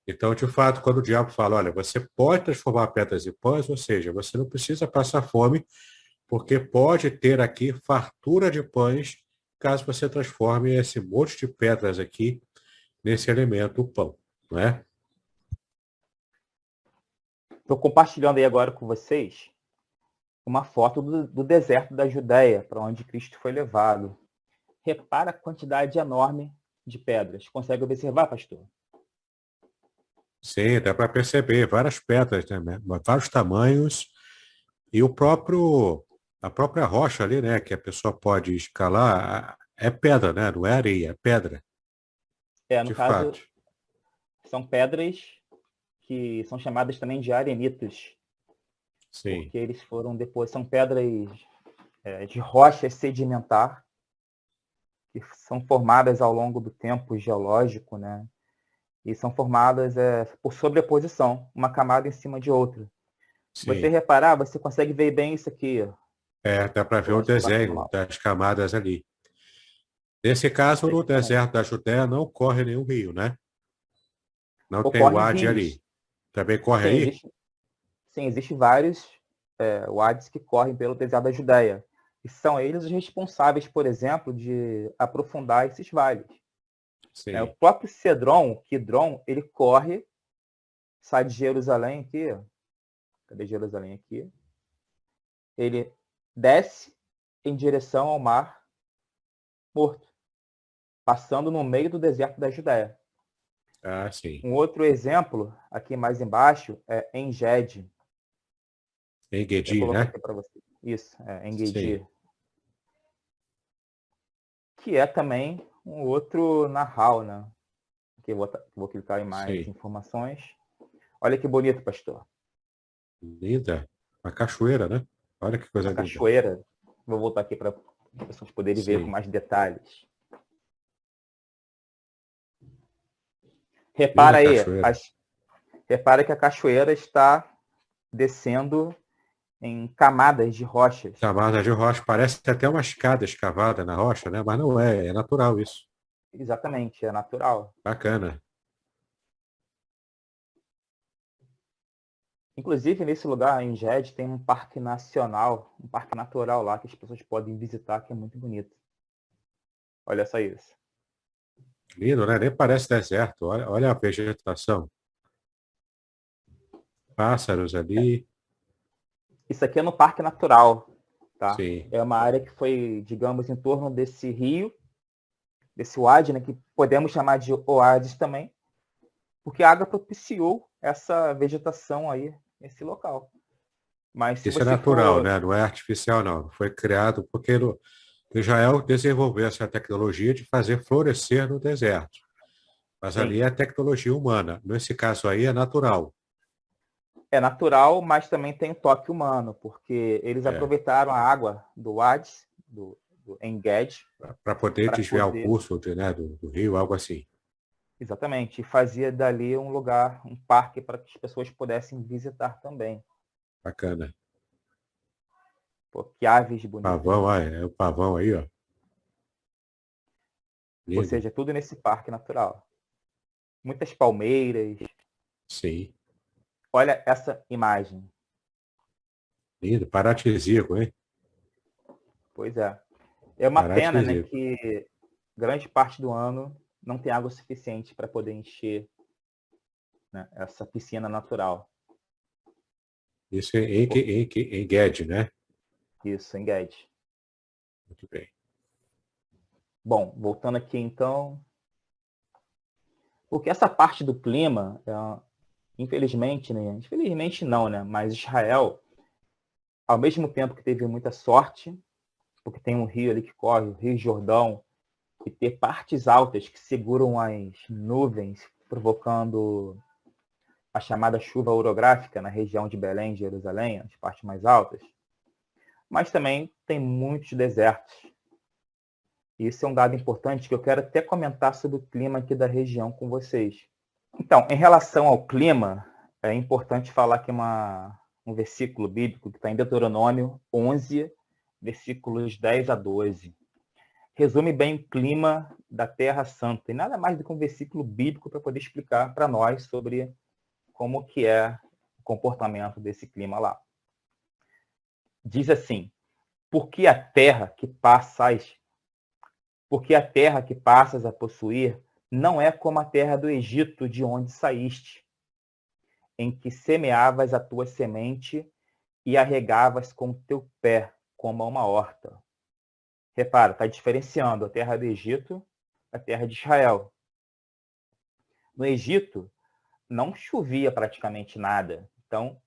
Então, de fato, quando o diabo fala, olha, você pode transformar pedras em pães, ou seja, você não precisa passar fome, porque pode ter aqui fartura de pães, caso você transforme esse monte de pedras aqui nesse elemento, o pão, não é? Estou compartilhando aí agora com vocês uma foto do deserto da Judéia, para onde Cristo foi levado. Repara a quantidade enorme de pedras. Consegue observar, pastor? Sim, dá para perceber várias pedras, né? Vários tamanhos e a própria rocha ali, né, que a pessoa pode escalar, é pedra, né? Não é areia, é pedra, No de caso, fato. são pedras que são chamadas também de arenitos, Sim, porque eles foram depois, são pedras de rocha sedimentar, que são formadas ao longo do tempo geológico, né? E são formadas por sobreposição, uma camada em cima de outra. Se você sim. reparar, você consegue ver bem isso aqui, ó, Dá para ver por o onde está passando desenho mal. das camadas ali. Nesse caso, Isso no aqui também. deserto da Judéia não corre nenhum rio, né? Não tem o Ocorrem Ade rios. ali. Também corre Sim, aí? existe vários wades que correm pelo deserto da Judéia. E são eles os responsáveis, por exemplo, de aprofundar esses vales. O Sim. próprio Cedron, o Quidron, ele corre, sai de Jerusalém aqui, ó. Cadê Jerusalém aqui? Ele desce em direção ao Mar Morto, passando no meio do deserto da Judéia. Ah, sim. Um outro exemplo, aqui mais embaixo, é Engedi. Vou até Enguedi, colocar né? aqui para você. Isso, Sim. Engedi. Que é também um outro Nahal, né? Aqui eu vou clicar em mais Sim. informações. Olha que bonito, pastor. Linda. Uma cachoeira, né? Olha que coisa Uma linda. cachoeira. Vou voltar aqui para as pessoas poderem ver com Sim. mais detalhes. Linda Repara aí, cachoeira. repara que a cachoeira está descendo em camadas de rochas. Camada de rocha. Parece até uma escada escavada na rocha, né? Mas não é. É natural isso. Exatamente, é natural. Bacana. Inclusive, nesse lugar, em Ged, tem um parque nacional, um parque natural lá que as pessoas podem visitar, que é muito bonito. Olha só isso. Lindo, né? Nem parece deserto. Olha a vegetação. Pássaros ali. Isso aqui é no Parque Natural, tá? Sim. É uma área que foi, digamos, em torno desse rio, desse oásis, né, que podemos chamar de oásis também, porque a água propiciou essa vegetação aí nesse local. Mas se Isso é você natural, for... né? Não é artificial, não. Foi criado porque Israel desenvolveu essa tecnologia de fazer florescer no deserto. Mas ali Sim, é tecnologia humana. Nesse caso aí é natural. é natural, mas também tem um toque humano, porque eles É, aproveitaram a água do oásis, do Engedi, para poder para desviar o poder... curso né, do rio, algo assim. Exatamente, e fazia dali um lugar, um parque para que as pessoas pudessem visitar também. Bacana. Pô, que aves bonitas, Pavão, né? ah, é o pavão aí, ó. Ou Lindo. seja, tudo nesse parque natural. Muitas palmeiras. Sim. Olha essa imagem. Lindo. Paradisíaco, hein? Pois é. É uma pena, né, Paradisíaco. que grande parte do ano não tem água suficiente para poder encher, né, essa piscina natural. Isso é em Guedes, né? Isso, em Guedes. Muito bem. Bom, voltando aqui então, porque essa parte do clima, infelizmente, né, infelizmente não, né, mas Israel, ao mesmo tempo que teve muita sorte, porque tem um rio ali que corre, o Rio Jordão, e ter partes altas que seguram as nuvens, provocando a chamada chuva orográfica na região de Belém, Jerusalém, as partes mais altas. Mas também tem muitos desertos. Isso é um dado importante que eu quero até comentar sobre o clima aqui da região com vocês. Então, em relação ao clima, é importante falar que um versículo bíblico que está em Deuteronômio 11, versículos 10 a 12. Resume bem o clima da Terra Santa. E nada mais do que um versículo bíblico para poder explicar para nós sobre como que é o comportamento desse clima lá. Diz assim: porque a terra que passas a possuir não é como a terra do Egito, de onde saíste, em que semeavas a tua semente e a regavas com o teu pé, como a uma horta. Repara, está diferenciando a terra do Egito da terra de Israel. No Egito, não chovia praticamente nada. Então,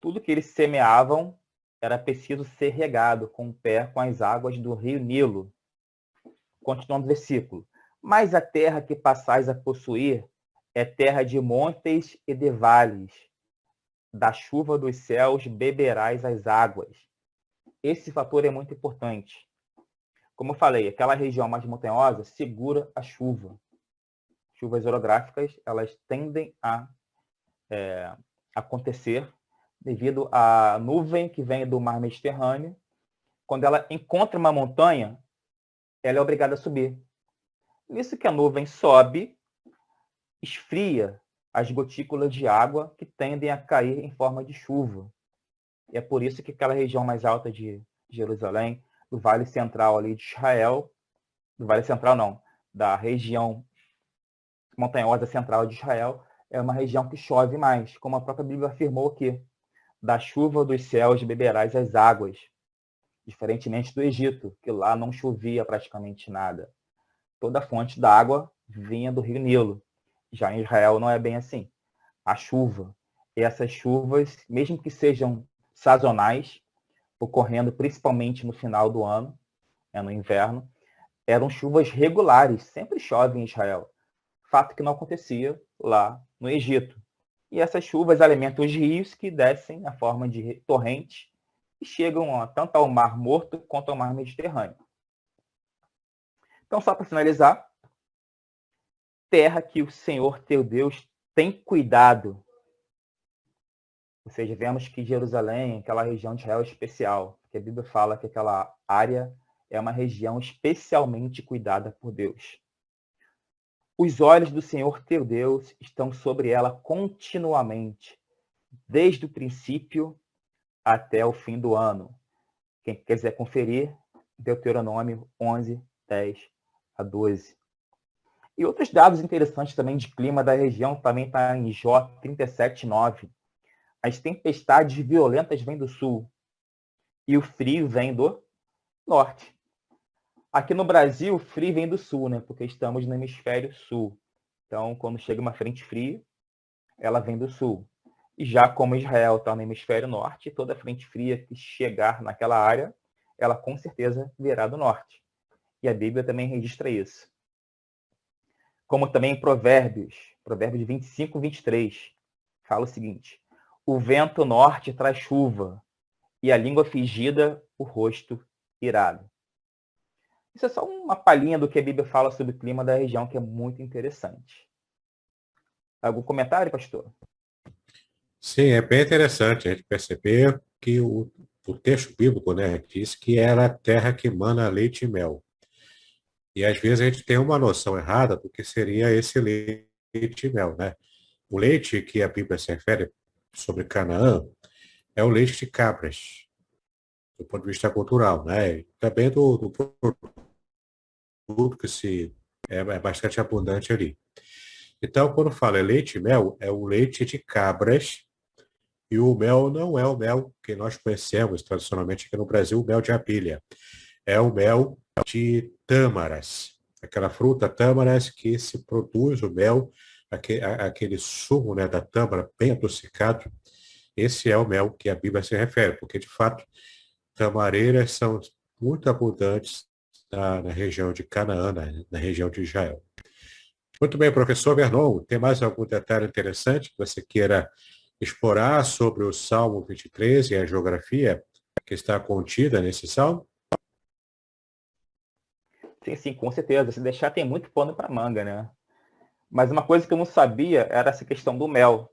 tudo que eles semeavam era preciso ser regado com o pé com as águas do rio Nilo. Continuando o versículo. Mas a terra que passais a possuir é terra de montes e de vales. Da chuva dos céus beberás as águas. Esse fator é muito importante. Como eu falei, aquela região mais montanhosa segura a chuva. Chuvas orográficas, elas tendem a acontecer devido à nuvem que vem do mar Mediterrâneo. Quando ela encontra uma montanha, ela é obrigada a subir. Nisso que a nuvem sobe, esfria as gotículas de água que tendem a cair em forma de chuva. E é por isso que aquela região mais alta de Jerusalém, do Vale Central ali de Israel, do Vale Central não, da região montanhosa central de Israel, é uma região que chove mais, como a própria Bíblia afirmou aqui. Da chuva dos céus beberás as águas, diferentemente do Egito, que lá não chovia praticamente nada. Toda a fonte da água vinha do rio Nilo. Já em Israel não é bem assim. A chuva, e essas chuvas, mesmo que sejam sazonais, ocorrendo principalmente no final do ano, no inverno, eram chuvas regulares, sempre chove em Israel. Fato que não acontecia lá no Egito. E essas chuvas alimentam os rios que descem na forma de torrentes e chegam tanto ao Mar Morto quanto ao Mar Mediterrâneo. Então, só para finalizar, terra que o Senhor teu Deus tem cuidado. Ou seja, vemos que Jerusalém, aquela região de Israel é especial, porque a Bíblia fala que aquela área é uma região especialmente cuidada por Deus. Os olhos do Senhor teu Deus estão sobre ela continuamente, desde o princípio até o fim do ano. Quem quiser conferir, Deuteronômio 11, 10 a 12. E outros dados interessantes também de clima da região também está em Jó 37, 9. As tempestades violentas vêm do sul e o frio vem do norte. Aqui no Brasil, o frio vem do sul, né? Porque estamos no hemisfério sul. Então, quando chega uma frente fria, ela vem do sul. E já como Israel está no hemisfério norte, toda frente fria que chegar naquela área, ela com certeza virá do norte. E a Bíblia também registra isso. Como também em Provérbios 25, 23, fala o seguinte: o vento norte traz chuva, e a língua fingida, o rosto irado. Isso é só uma palhinha do que a Bíblia fala sobre o clima da região, que é muito interessante. Algum comentário, pastor? Sim, é bem interessante a gente perceber que o texto bíblico, né, diz que era a terra que mana leite e mel. E às vezes a gente tem uma noção errada do que seria esse leite e mel, né? O leite que a Bíblia se refere sobre Canaã é o leite de cabras, do ponto de vista cultural, né? E também do produto que é bastante abundante ali. Então, quando fala leite e mel, é o leite de cabras, e o mel não é o mel que nós conhecemos tradicionalmente aqui no Brasil, o mel de abelha. É o mel de tâmaras, aquela fruta tâmaras que se produz o mel, aquele sumo, né, da tâmara bem adocicado. Esse é o mel que a Bíblia se refere, porque de fato tamareiras são muito abundantes na região de Canaã, na região de Israel. Muito bem, professor Vernon, tem mais algum detalhe interessante que você queira explorar sobre o Salmo 23 e a geografia que está contida nesse salmo? Sim, sim, com certeza. Se deixar, tem muito pano para manga, né? Mas uma coisa que eu não sabia era essa questão do mel.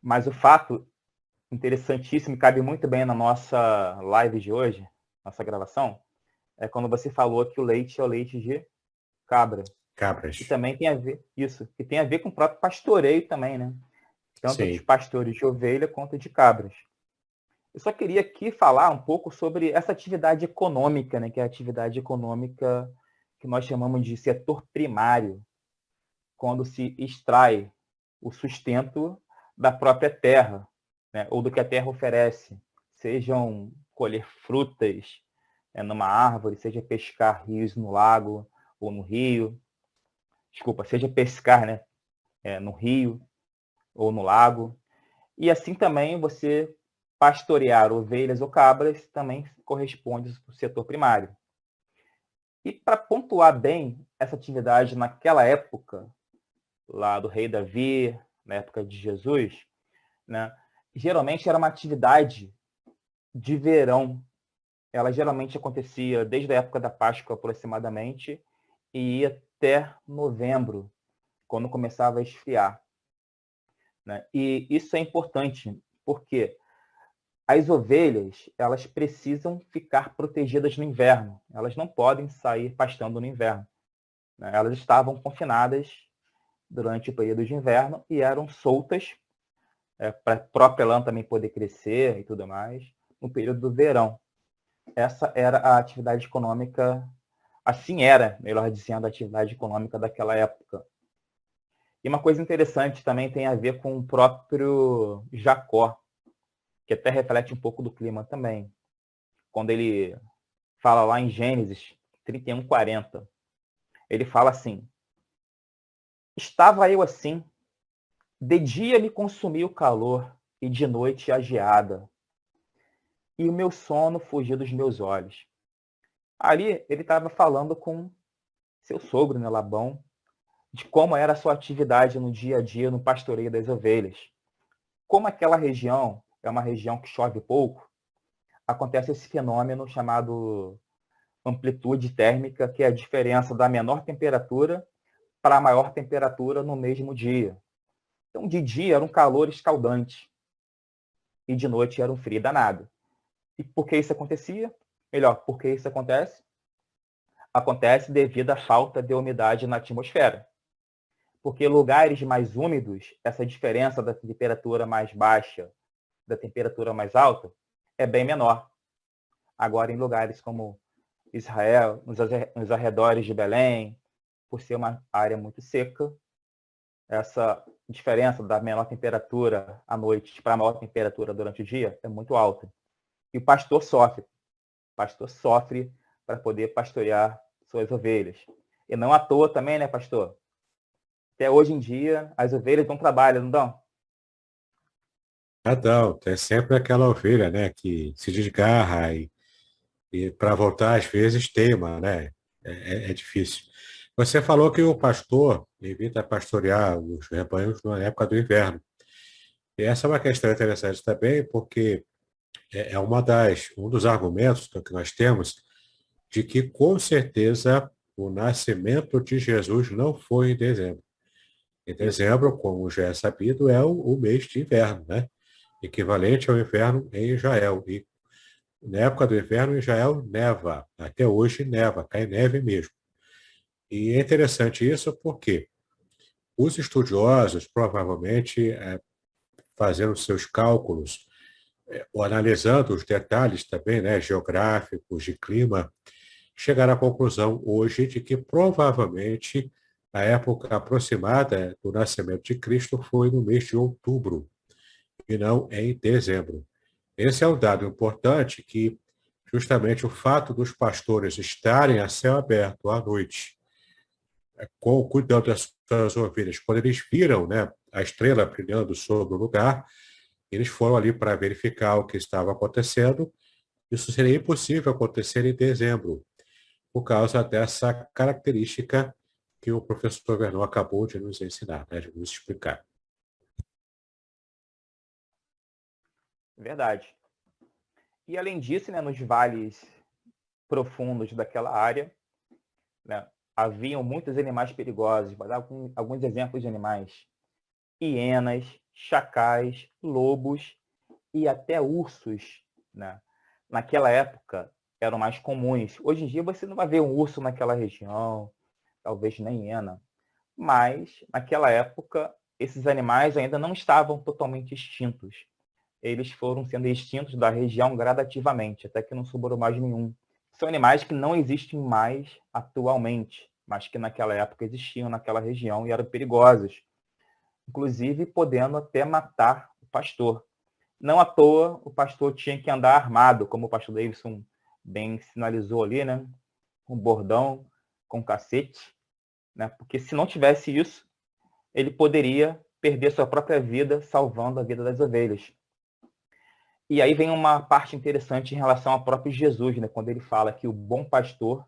Mas o fato interessantíssimo, e cabe muito bem na nossa live de hoje, nossa gravação, é quando você falou que o leite é o leite de cabra. E Cabras. também tem a ver, isso, que tem a ver com o próprio pastoreio também, né? Tanto dos Sim. pastores de ovelha quanto de cabras. Eu só queria aqui falar um pouco sobre essa atividade econômica, né? Que é a atividade econômica que nós chamamos de setor primário, quando se extrai o sustento da própria terra, né, ou do que a terra oferece, sejam colher frutas numa árvore, seja pescar rios no lago ou no rio, desculpa, seja pescar, né, no rio ou no lago, e assim também você pastorear ovelhas ou cabras também corresponde ao setor primário. E para pontuar bem essa atividade naquela época, lá do rei Davi, na época de Jesus, né, geralmente era uma atividade de verão. Ela geralmente acontecia desde a época da Páscoa aproximadamente e ia até novembro, quando começava a esfriar, né? E isso é importante, porque as ovelhas, elas precisam ficar protegidas no inverno. Elas não podem sair pastando no inverno, né? Elas estavam confinadas durante o período de inverno e eram soltas para a própria lã também poder crescer e tudo mais, no período do verão. Essa era a atividade econômica, assim era, melhor dizendo, a atividade econômica daquela época. E uma coisa interessante também tem a ver com o próprio Jacó, que até reflete um pouco do clima também. Quando ele fala lá em Gênesis 31:40, ele fala assim: estava eu assim, de dia me consumia o calor e de noite a geada, e o meu sono fugia dos meus olhos. Ali ele estava falando com seu sogro, né, Labão, de como era a sua atividade no dia a dia no pastoreio das ovelhas. Como aquela região é uma região que chove pouco, acontece esse fenômeno chamado amplitude térmica, que é a diferença da menor temperatura para a maior temperatura no mesmo dia. Então, de dia era um calor escaldante e de noite era um frio danado. E por que isso acontecia? Melhor, por que isso acontece? Acontece devido à falta de umidade na atmosfera. Porque lugares mais úmidos, essa diferença da temperatura mais baixa da temperatura mais alta é bem menor. Agora, em lugares como Israel, nos arredores de Belém, por ser uma área muito seca, essa diferença da menor temperatura à noite para a maior temperatura durante o dia é muito alta. E o pastor sofre. O pastor sofre para poder pastorear suas ovelhas. E não à toa também, né, pastor? Até hoje em dia, as ovelhas dão trabalho, não dão? Então, tem sempre aquela ovelha, né, que se desgarra e para voltar às vezes teima, né? É difícil. Você falou que o pastor evita pastorear os rebanhos na época do inverno. E essa é uma questão interessante também, porque é um dos argumentos que nós temos de que, com certeza, o nascimento de Jesus não foi em dezembro. Em Isso. dezembro, como já é sabido, é o mês de inverno, né? Equivalente ao inverno em Israel. E na época do inverno, em Israel neva. Até hoje neva, cai neve mesmo. E é interessante isso porque os estudiosos, provavelmente, fazendo seus cálculos, ou analisando os detalhes também, né, geográficos, de clima, chegaram à conclusão hoje de que provavelmente a época aproximada do nascimento de Cristo foi no mês de outubro e não em dezembro. Esse é um dado importante que justamente o fato dos pastores estarem a céu aberto à noite, cuidando das suas ovelhas, quando eles viram, né, a estrela brilhando sobre o lugar, eles foram ali para verificar o que estava acontecendo isso seria impossível acontecer em dezembro, por causa dessa característica que o professor Vernon acabou de nos ensinar, né, de nos explicar. Verdade. E além disso, né, nos vales profundos daquela área, né, haviam muitos animais perigosos. Vou dar alguns exemplos de animais: hienas, chacais, lobos e até ursos, né? Naquela época eram mais comuns. Hoje em dia você não vai ver um urso naquela região, talvez nem hiena, mas naquela época esses animais ainda não estavam totalmente extintos. Eles foram sendo extintos da região gradativamente, até que não sobrou mais nenhum. São animais que não existem mais atualmente, mas que naquela época existiam naquela região e eram perigosos, inclusive podendo até matar o pastor. Não à toa o pastor tinha que andar armado, como o pastor Davidson bem sinalizou ali, né? Com bordão, com cacete, né? Porque se não tivesse isso, ele poderia perder sua própria vida salvando a vida das ovelhas. E aí vem uma parte interessante em relação ao próprio Jesus, né? Quando ele fala que o bom pastor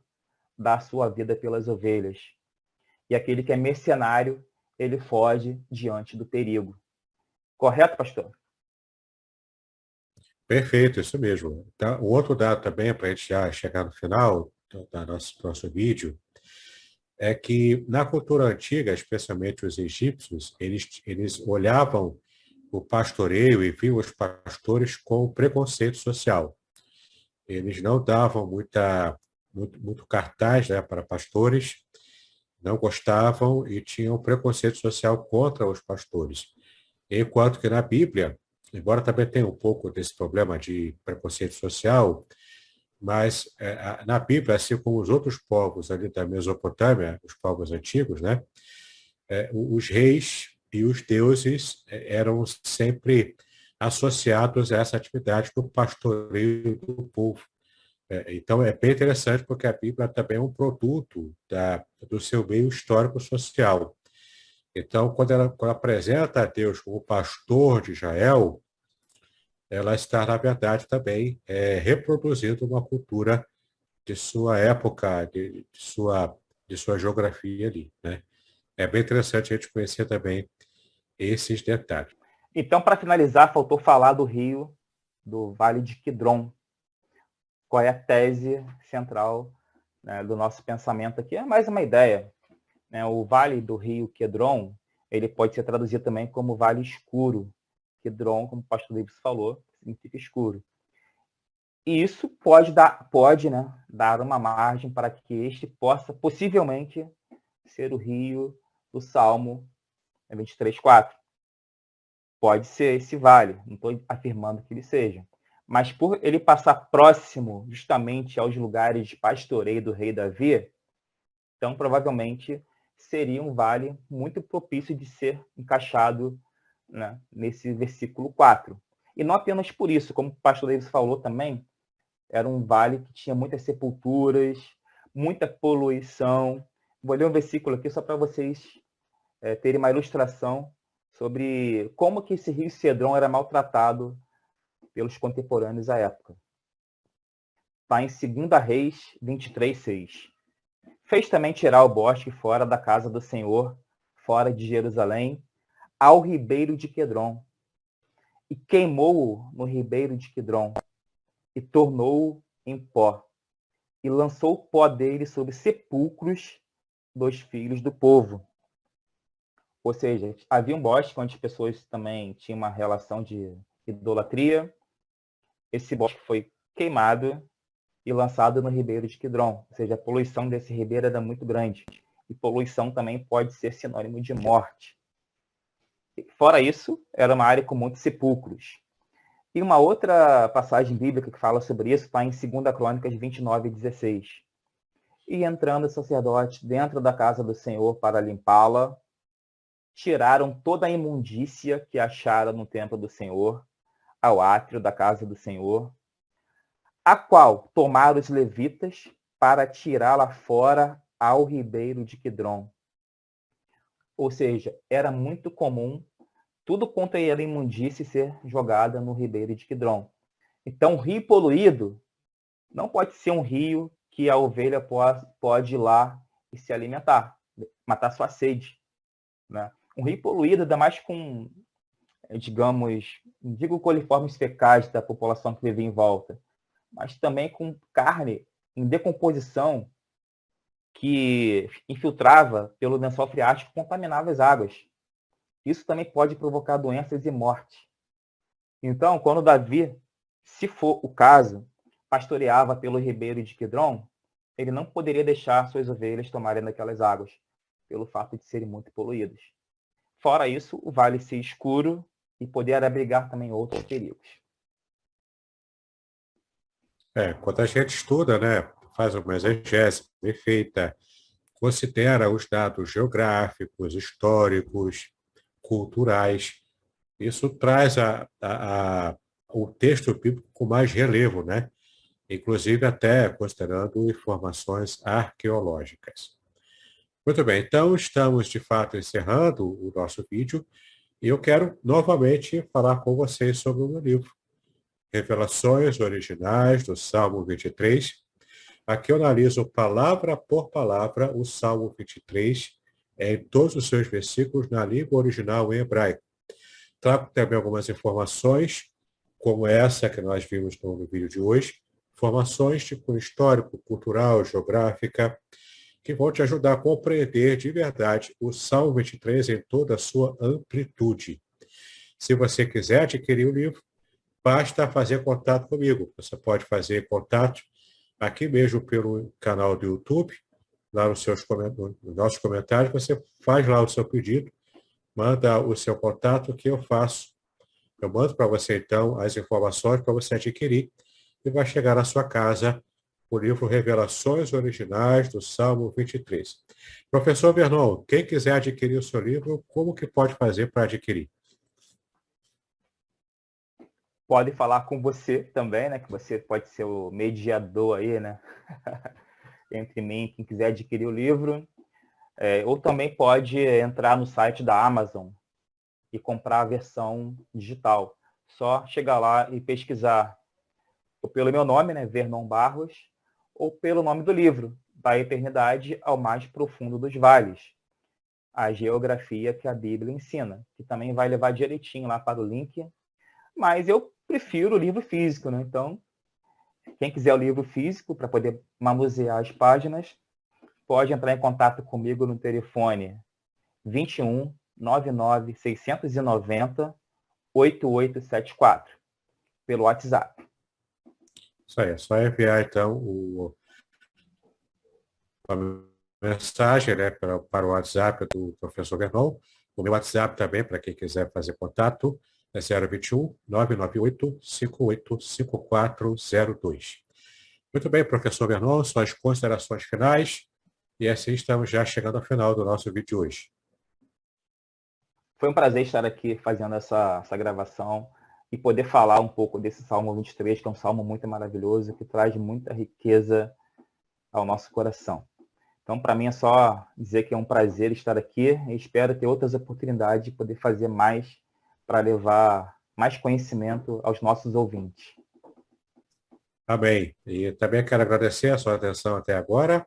dá a sua vida pelas ovelhas. E aquele que é mercenário, ele foge diante do perigo. Correto, pastor? Perfeito, isso mesmo. Então, o outro dado também, para a gente já chegar no final do nosso vídeo, é que na cultura antiga, especialmente os egípcios, eles olhavam o pastoreio e viam os pastores com preconceito social. Eles não davam muito cartaz, né, para pastores, não gostavam e tinham preconceito social contra os pastores. Enquanto que na Bíblia, embora também tenha um pouco desse problema de preconceito social, mas na Bíblia, assim como os outros povos ali da Mesopotâmia, os povos antigos, né, os reis e os deuses eram sempre associados a essa atividade do pastoreio do povo. Então, é bem interessante porque a Bíblia também é um produto do seu meio histórico-social. Então, quando apresenta a Deus como pastor de Israel, ela está, na verdade, também reproduzindo uma cultura de sua época, de sua geografia ali, né? É bem interessante a gente conhecer também esses detalhes. Então, para finalizar, faltou falar do rio, do Vale de Quidron. Qual é a tese central, né, do nosso pensamento aqui? É mais uma ideia, né? O Vale do Rio Quedron, ele pode ser traduzido também como Vale Escuro. Quedron, como o pastor Davis falou, significa escuro. E isso pode, né, dar uma margem para que este possa possivelmente ser o rio do Salmo 23:4. Pode ser esse vale, não estou afirmando que ele seja. Mas por ele passar próximo justamente aos lugares de pastoreio do rei Davi, então provavelmente seria um vale muito propício de ser encaixado, né, nesse versículo 4. E não apenas por isso, como o pastor Davis falou também, era um vale que tinha muitas sepulturas, muita poluição. Vou ler um versículo aqui só para vocês terem uma ilustração sobre como que esse rio Cedron era maltratado pelos contemporâneos à época. Está em 2 Reis 23:6. Fez também tirar o bosque fora da casa do Senhor, fora de Jerusalém, ao ribeiro de Quedron, e queimou-o no ribeiro de Quedron, e tornou-o em pó, e lançou o pó dele sobre sepulcros dos filhos do povo. Ou seja, havia um bosque onde as pessoas também tinham uma relação de idolatria. Esse bosque foi queimado e lançado no ribeiro de Quidron. Ou seja, a poluição desse ribeiro era muito grande. E poluição também pode ser sinônimo de morte. Fora isso, era uma área com muitos sepulcros. E uma outra passagem bíblica que fala sobre isso está em 2 Crônicas 29:16. E entrando o sacerdote dentro da casa do Senhor para limpá-la, tiraram toda a imundícia que acharam no templo do Senhor, ao átrio da casa do Senhor, a qual tomaram os levitas para tirá-la fora ao ribeiro de Quidron. Ou seja, era muito comum tudo quanto era imundície ser jogada no ribeiro de Quidron. Então, o rio poluído não pode ser um rio que a ovelha pode ir lá e se alimentar, matar sua sede, né? Um rio poluído, ainda mais com, digamos, não digo coliformes fecais da população que vive em volta, mas também com carne em decomposição que infiltrava pelo lençol freático e contaminava as águas. Isso também pode provocar doenças e morte. Então, quando Davi, se for o caso, pastoreava pelo ribeiro de Quidrom, ele não poderia deixar suas ovelhas tomarem daquelas águas, pelo fato de serem muito poluídas. Fora isso, o vale ser escuro e poder abrigar também outros perigos. Quando a gente estuda, né, faz uma exegese bem feita, considera os dados geográficos, históricos, culturais, isso traz o texto bíblico com mais relevo, né? Inclusive até considerando informações arqueológicas. Muito bem, então estamos de fato encerrando o nosso vídeo e eu quero novamente falar com vocês sobre o meu livro, Revelações Originais do Salmo 23. Aqui eu analiso palavra por palavra o Salmo 23, em todos os seus versículos na língua original em hebraico. Trago também algumas informações, como essa que nós vimos no vídeo de hoje, informações de cunho histórico, cultural, geográfica, que vão te ajudar a compreender de verdade o Salmo 23 em toda a sua amplitude. Se você quiser adquirir o livro, basta fazer contato comigo. Você pode fazer contato aqui mesmo pelo canal do YouTube, lá nos nossos comentários, você faz lá o seu pedido, manda o seu contato que eu faço. Eu mando para você, então, as informações para você adquirir e vai chegar na sua casa o livro Revelações Originais do Salmo 23. Professor Vernon, quem quiser adquirir o seu livro, como que pode fazer para adquirir? Pode falar com você também, né? Que você pode ser o mediador aí, né? Entre mim e quem quiser adquirir o livro. Ou também pode entrar no site da Amazon e comprar a versão digital. Só chegar lá e pesquisar ou pelo meu nome, né? Vernon Barros, ou pelo nome do livro, Da Eternidade ao Mais Profundo dos Vales. A geografia que a Bíblia ensina, que também vai levar direitinho lá para o link. Mas eu prefiro o livro físico, né? Então, quem quiser o livro físico para poder manusear as páginas, pode entrar em contato comigo no telefone 21 99 690 8874 pelo WhatsApp. Isso aí, é só enviar então a mensagem, né, para o WhatsApp do professor Vernon. O meu WhatsApp também, para quem quiser fazer contato, é 021 998 585402. Muito bem, professor Vernon, suas considerações finais. E assim estamos já chegando ao final do nosso vídeo de hoje. Foi um prazer estar aqui fazendo essa gravação e poder falar um pouco desse Salmo 23, que é um salmo muito maravilhoso, que traz muita riqueza ao nosso coração. Então, para mim, é só dizer que é um prazer estar aqui e espero ter outras oportunidades de poder fazer mais para levar mais conhecimento aos nossos ouvintes. Amém. E também quero agradecer a sua atenção até agora,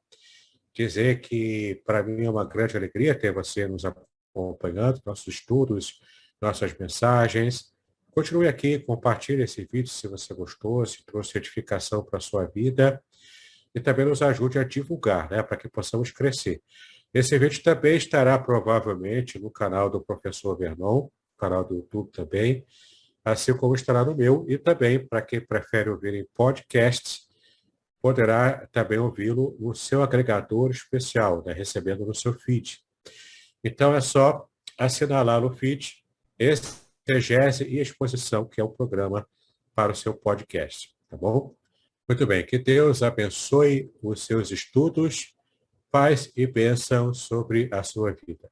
dizer que para mim é uma grande alegria ter você nos acompanhando, nossos estudos, nossas mensagens. Continue aqui, compartilhe esse vídeo se você gostou, se trouxe edificação para a sua vida e também nos ajude a divulgar, né, para que possamos crescer. Esse vídeo também estará provavelmente no canal do professor Vernon, canal do YouTube também, assim como estará no meu, e também, para quem prefere ouvir em podcasts, poderá também ouvi-lo no seu agregador especial, né, recebendo no seu feed. Então, é só assinalar no feed exegese e exposição, que é o programa para o seu podcast, tá bom? Muito bem, que Deus abençoe os seus estudos, paz e bênção sobre a sua vida.